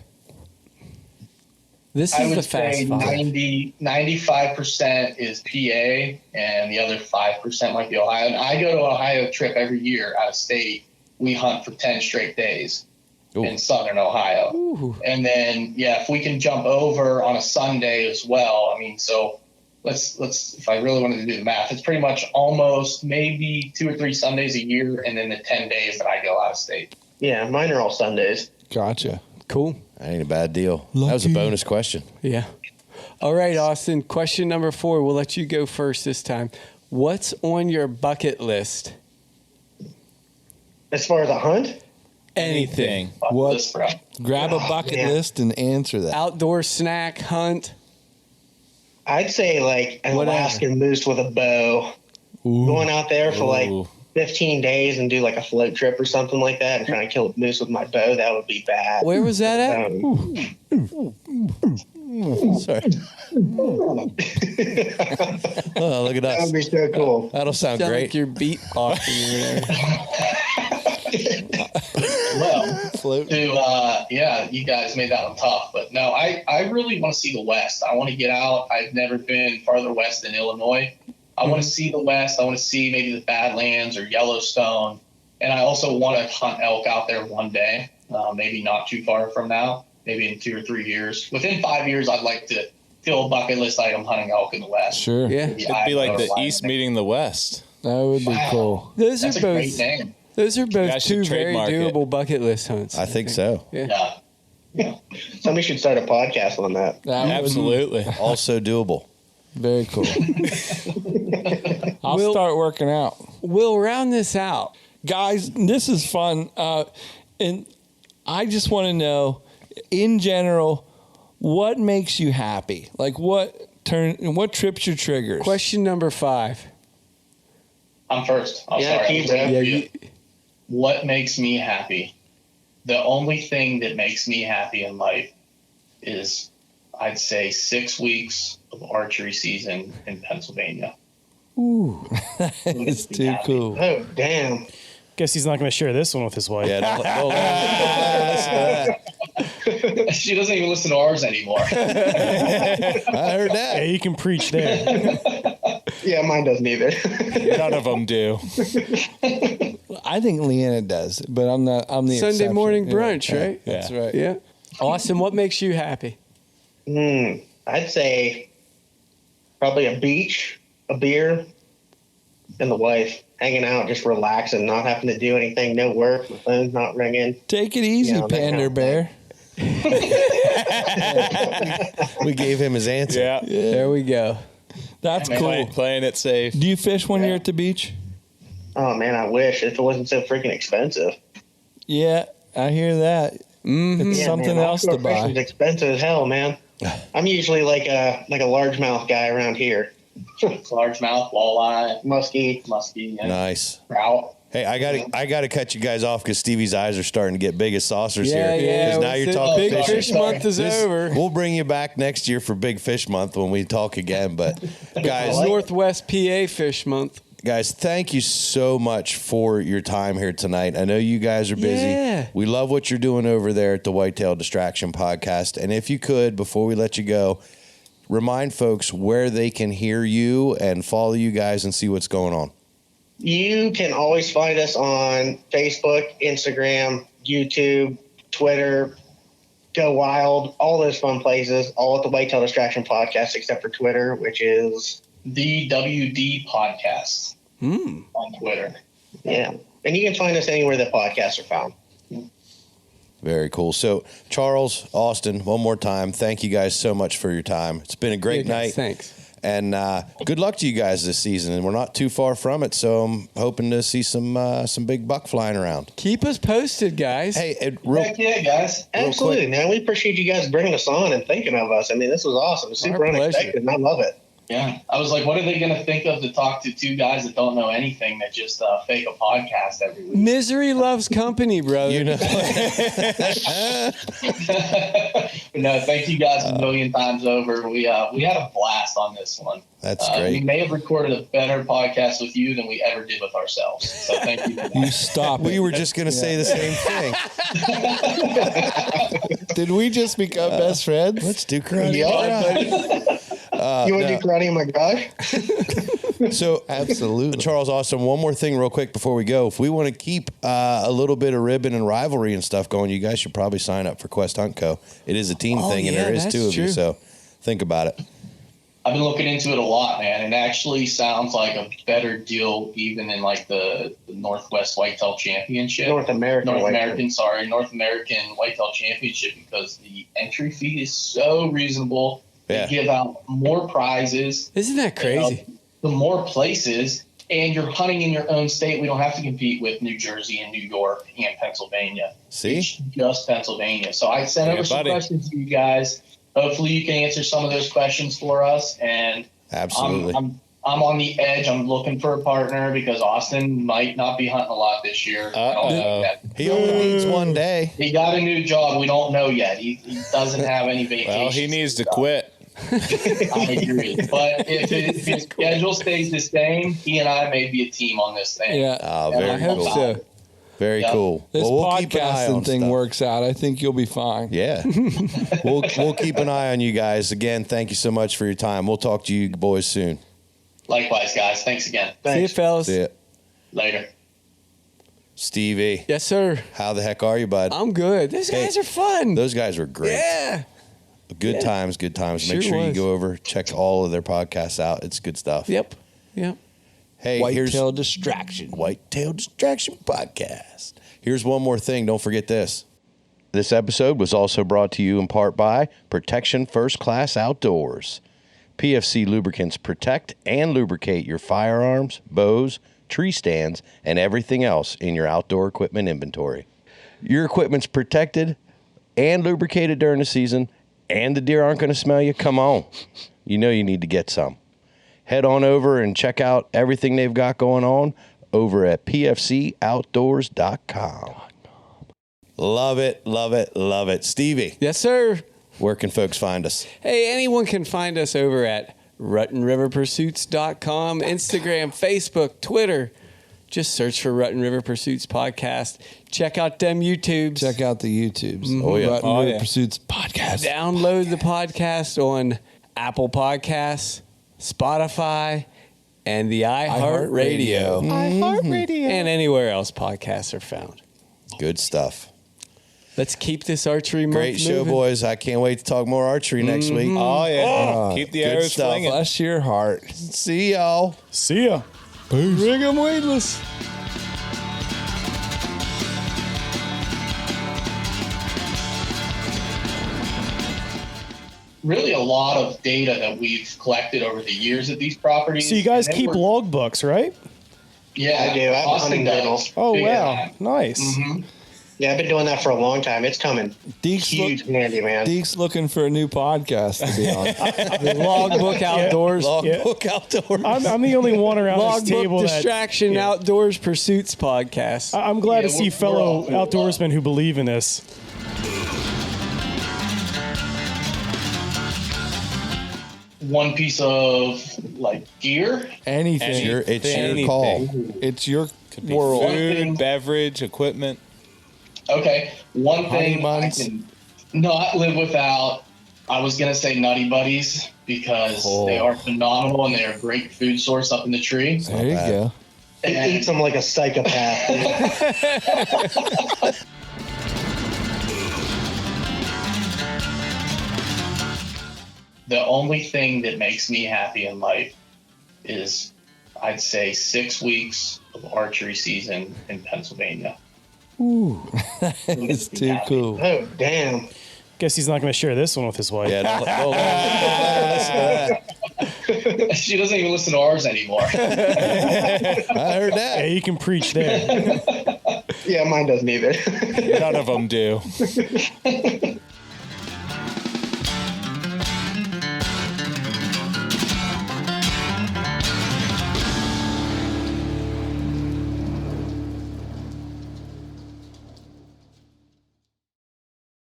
Speaker 6: This
Speaker 11: I
Speaker 6: is
Speaker 11: would
Speaker 6: the fast
Speaker 11: say
Speaker 6: five.
Speaker 11: 95% is PA, and the other 5% might be Ohio. And I go to Ohio trip every year out of state. We hunt for 10 straight days in southern Ohio.
Speaker 6: Ooh.
Speaker 11: And then, if we can jump over on a Sunday as well. I mean, so let's if I really wanted to do the math, it's pretty much almost maybe 2 or 3 Sundays a year, and then the 10 days that I go out of state.
Speaker 12: yeah, mine are all Sundays.
Speaker 7: Gotcha.
Speaker 6: Cool.
Speaker 3: That ain't a bad deal. That was a
Speaker 7: Lucky.
Speaker 3: bonus question.
Speaker 6: Yeah. All right, Austin. Question number 4. We'll let you go first this time. What's on your bucket list?
Speaker 12: As far as a hunt,
Speaker 6: Anything.
Speaker 7: What?
Speaker 11: This, bro.
Speaker 7: Grab a bucket
Speaker 12: man.
Speaker 7: list and answer that.
Speaker 6: Outdoor snack, hunt.
Speaker 12: I'd say like an
Speaker 6: Whatever.
Speaker 12: Alaskan moose with a bow. Going out there for like 15 days and do like a float trip or something like that and trying to kill a moose with my bow, that would be bad.
Speaker 6: Where was that at?
Speaker 3: Sorry. Oh, look at
Speaker 12: That
Speaker 3: us.
Speaker 12: would be so cool.
Speaker 3: That'll sound
Speaker 6: Sound
Speaker 3: great.
Speaker 6: like you're beatboxing over there.
Speaker 11: Well, you guys made that one tough. But no, I really want to see the West. I want to get out. I've never been farther west than Illinois. I want to see the West. I want to see maybe the Badlands or Yellowstone. And I also want to hunt elk out there one day, maybe not too far from now, maybe in 2 or 3 years. Within 5 years, I'd like to fill a bucket list item hunting elk in the West.
Speaker 7: Sure.
Speaker 6: Yeah.
Speaker 11: Maybe
Speaker 13: It'd be like
Speaker 11: Idaho or
Speaker 13: the
Speaker 11: Wyoming.
Speaker 13: East meeting the West.
Speaker 7: That would be cool.
Speaker 6: Those
Speaker 11: That's
Speaker 6: are
Speaker 11: a
Speaker 6: both.
Speaker 11: great name.
Speaker 6: Those are both
Speaker 13: guys should
Speaker 6: two very
Speaker 13: trademark it.
Speaker 6: doable bucket list hunts.
Speaker 3: I think so.
Speaker 6: Yeah.
Speaker 11: Yeah.
Speaker 12: Somebody should start a podcast on that.
Speaker 7: That would be
Speaker 13: Absolutely.
Speaker 3: Also doable.
Speaker 7: very cool. I'll
Speaker 6: Will-
Speaker 7: start working out.
Speaker 6: We'll round this out.
Speaker 7: Guys, this is fun. And I just want to know, in general, what makes you happy? Like what trips your triggers?
Speaker 6: Question number 5.
Speaker 11: I'm first. I'm
Speaker 12: Yeah,
Speaker 11: sorry.
Speaker 12: keep it.
Speaker 6: Yeah,
Speaker 11: what makes me happy? The only thing that makes me happy in life is, I'd say, 6 weeks of archery season in Pennsylvania.
Speaker 2: Ooh, it's too cool.
Speaker 12: Oh, damn.
Speaker 10: Guess he's not going to share this one with his wife.
Speaker 3: Yeah, don't listen to that.
Speaker 11: She doesn't even listen to ours anymore.
Speaker 3: I heard that.
Speaker 10: Yeah, you can preach there.
Speaker 12: Yeah, mine doesn't either.
Speaker 13: None of them do.
Speaker 2: I think Leanna does, but I'm not. I'm the
Speaker 6: Sunday
Speaker 2: exception.
Speaker 6: morning
Speaker 2: Yeah.
Speaker 6: brunch,
Speaker 2: Yeah,
Speaker 6: right?
Speaker 2: That's right.
Speaker 6: Yeah. Austin, what makes you happy?
Speaker 12: I'd say probably a beach, a beer, and the wife. Hanging out, just relaxing, not having to do anything, no work, the phone's not ringing.
Speaker 2: Take it easy, Pander Bear.
Speaker 3: We gave him his answer.
Speaker 13: Yeah.
Speaker 6: There we go.
Speaker 2: That's cool.
Speaker 13: Playing it safe.
Speaker 2: Do you fish when you're at the beach?
Speaker 12: Oh man, I wish if it wasn't so freaking expensive.
Speaker 2: Yeah, I hear that. It's
Speaker 12: Yeah,
Speaker 2: something
Speaker 12: man,
Speaker 2: else to
Speaker 12: offshore fishing's
Speaker 2: buy.
Speaker 12: expensive as hell, man. I'm usually like a largemouth guy around here.
Speaker 11: Largemouth, walleye,
Speaker 12: muskie,
Speaker 11: yeah.
Speaker 3: Nice.
Speaker 11: Trout.
Speaker 3: Hey, I gotta cut you guys off because Stevie's eyes are starting to get big as saucers
Speaker 6: Yeah,
Speaker 3: here.
Speaker 6: yeah.
Speaker 3: 'Cause now you're talking
Speaker 6: Big
Speaker 3: fishing.
Speaker 6: Fish Month is over.
Speaker 3: We'll bring you back next year for Big Fish Month when we talk again. But guys,
Speaker 6: Northwest PA Fish Month.
Speaker 3: Guys, thank you so much for your time here tonight. I know you guys are busy.
Speaker 6: Yeah.
Speaker 3: We love what you're doing over there at the Whitetail Distraction Podcast. And if you could, before we let you go, remind folks where they can hear you and follow you guys and see what's going on.
Speaker 12: You can always find us on Facebook, Instagram, YouTube, Twitter, Go Wild, all those fun places, all at the Whitetail Distraction Podcast, except for Twitter, which is
Speaker 11: the WD Podcast on Twitter.
Speaker 12: Yeah. And you can find us anywhere that podcasts are found.
Speaker 3: Very cool. So, Charles, Austin, one more time, thank you guys so much for your time. It's been a great night.
Speaker 6: Thanks.
Speaker 3: And good luck to you guys this season. And we're not too far from it, so I'm hoping to see some big buck flying around.
Speaker 6: Keep us posted, guys.
Speaker 3: Hey,
Speaker 11: Heck yeah, guys.
Speaker 12: Absolutely, man. We appreciate you guys bringing us on and thinking of us. I mean, this was awesome. It's super unexpected, and I love it.
Speaker 11: Yeah. I was like, what are they going to think of to talk to two guys that don't know anything that just fake a podcast every week?
Speaker 6: Misery loves company, brother.
Speaker 3: You know.
Speaker 11: No, thank you guys a million times over. We had a blast on this one.
Speaker 3: That's great.
Speaker 11: We may have recorded a better podcast with you than we ever did with ourselves. So thank you for that.
Speaker 2: You stop it.
Speaker 3: We were just going to say the same thing.
Speaker 2: Did we just become best friends?
Speaker 3: Let's do karate.
Speaker 12: You want to do karate in my garage?
Speaker 3: So,
Speaker 2: absolutely.
Speaker 3: Charles, Austin, one more thing real quick before we go. If we want to keep a little bit of ribbon and rivalry and stuff going, you guys should probably sign up for Quest Hunt Co. It is a team thing, and there is two of you, so think about it.
Speaker 11: I've been looking into it a lot, man. It actually sounds like a better deal even in like the Northwest Whitetail Championship.
Speaker 12: North American
Speaker 11: Whitetail Championship, because the entry fee is so reasonable.
Speaker 3: Yeah.
Speaker 11: They give out more prizes.
Speaker 6: Isn't that crazy?
Speaker 11: The more places, and you're hunting in your own state. We don't have to compete with New Jersey and New York and Pennsylvania.
Speaker 3: See?
Speaker 11: It's just Pennsylvania. So I sent over some questions to you guys. Hopefully you can answer some of those questions for us. And
Speaker 3: absolutely,
Speaker 11: I'm on the edge. I'm looking for a partner because Austin might not be hunting a lot this year. I don't know yet.
Speaker 3: He only needs one day.
Speaker 11: He got a new job. We don't know yet. He doesn't have any vacation.
Speaker 13: Well, he needs to quit.
Speaker 11: I agree. But if his schedule stays the same, he and I may be a team on this thing.
Speaker 2: Yeah.
Speaker 3: Very cool.
Speaker 6: So.
Speaker 3: Very cool.
Speaker 2: This
Speaker 3: we'll keep an eye on
Speaker 2: podcasting thing
Speaker 3: stuff.
Speaker 2: works out. I think you'll be fine.
Speaker 3: Yeah. we'll keep an eye on you guys. Again, thank you so much for your time. We'll talk to you boys soon.
Speaker 11: Likewise, guys. Thanks again.
Speaker 6: See you, fellas.
Speaker 3: See ya.
Speaker 11: Later.
Speaker 3: Stevie.
Speaker 6: Yes, sir.
Speaker 3: How the heck are you, bud?
Speaker 6: I'm good. Those guys are fun.
Speaker 3: Those guys were great.
Speaker 6: Yeah.
Speaker 3: Good times. Make
Speaker 6: Sure
Speaker 3: sure you
Speaker 6: was.
Speaker 3: go over, check all of their podcasts out. It's good stuff.
Speaker 6: Yep.
Speaker 3: Hey,
Speaker 2: Whitetail Distraction.
Speaker 3: Whitetail Distraction Podcast. Here's one more thing. Don't forget this. This episode was also brought to you in part by Protection First Class Outdoors. PFC lubricants protect and lubricate your firearms, bows, tree stands, and everything else in your outdoor equipment inventory. Your equipment's protected and lubricated during the season, and the deer aren't going to smell you. Come on. You know you need to get some. Head on over and check out everything they've got going on over at pfcoutdoors.com. Love it, love it, love it. Stevie.
Speaker 6: Yes, sir.
Speaker 3: Where can folks find us?
Speaker 6: Hey, anyone can find us over at RuttenRiverPursuits.com, Instagram, Facebook, Twitter. Just search for Rutten River Pursuits Podcast. Check out them YouTubes.
Speaker 7: Check out the YouTubes.
Speaker 3: Oh, yeah.
Speaker 7: Rutten River Pursuits Podcast.
Speaker 6: Download the podcast on Apple Podcasts, Spotify, and the iHeartRadio.
Speaker 10: iHeartRadio.
Speaker 6: And anywhere else podcasts are found.
Speaker 3: Good stuff.
Speaker 6: Let's keep this archery month
Speaker 3: Great show,
Speaker 6: moving.
Speaker 3: boys. I can't wait to talk more archery next week.
Speaker 13: Oh, yeah. Keep the
Speaker 3: good
Speaker 13: arrows
Speaker 3: stuff.
Speaker 13: flinging.
Speaker 7: Bless your heart.
Speaker 3: See y'all.
Speaker 10: See ya.
Speaker 6: Bring 'em weightless.
Speaker 11: Really a lot of data that we've collected over the years at these properties.
Speaker 10: So you guys
Speaker 11: And then
Speaker 10: keep
Speaker 11: we're-
Speaker 10: logbooks, right?
Speaker 11: Yeah,
Speaker 12: I do. I have a
Speaker 11: Austin
Speaker 12: hunting journal.
Speaker 11: does.
Speaker 10: Oh,
Speaker 11: Big
Speaker 10: wow.
Speaker 11: time.
Speaker 10: Nice.
Speaker 11: Mhm.
Speaker 12: Yeah, I've been doing that for a long time. It's coming.
Speaker 7: Deke's,
Speaker 12: Huge handy, man.
Speaker 7: Deke's looking for a new podcast to be on.
Speaker 6: The Logbook Outdoors.
Speaker 3: Logbook Outdoors.
Speaker 10: I'm the only one around this table
Speaker 6: Logbook
Speaker 10: that
Speaker 6: Distraction Outdoors Pursuits Podcast.
Speaker 10: I'm glad
Speaker 11: Yeah,
Speaker 10: to see
Speaker 11: we're
Speaker 10: fellow
Speaker 11: all cool.
Speaker 10: outdoorsmen who believe in this.
Speaker 11: One piece of like gear.
Speaker 7: Anything.
Speaker 3: It's your
Speaker 6: Anything.
Speaker 3: call.
Speaker 7: It's your
Speaker 13: Could be
Speaker 7: world.
Speaker 13: food, beverage, equipment.
Speaker 11: Okay, one
Speaker 7: Honey
Speaker 11: thing I
Speaker 7: buns.
Speaker 11: can not live without. I was gonna say Nutty Buddies because they are phenomenal and they are a great food source up in the tree.
Speaker 7: There you go.
Speaker 12: He eats them like a psychopath. dude.
Speaker 11: The only thing that makes me happy in life is, I'd say, 6 weeks of archery season in Pennsylvania.
Speaker 7: It's too cool.
Speaker 12: Oh, damn.
Speaker 10: Guess he's not going to share this one with his wife.
Speaker 3: Yeah, don't let her listen to that.
Speaker 11: She doesn't even listen to ours anymore.
Speaker 3: I heard that.
Speaker 10: Yeah, you can preach there.
Speaker 12: Yeah, mine doesn't either.
Speaker 13: None of them do.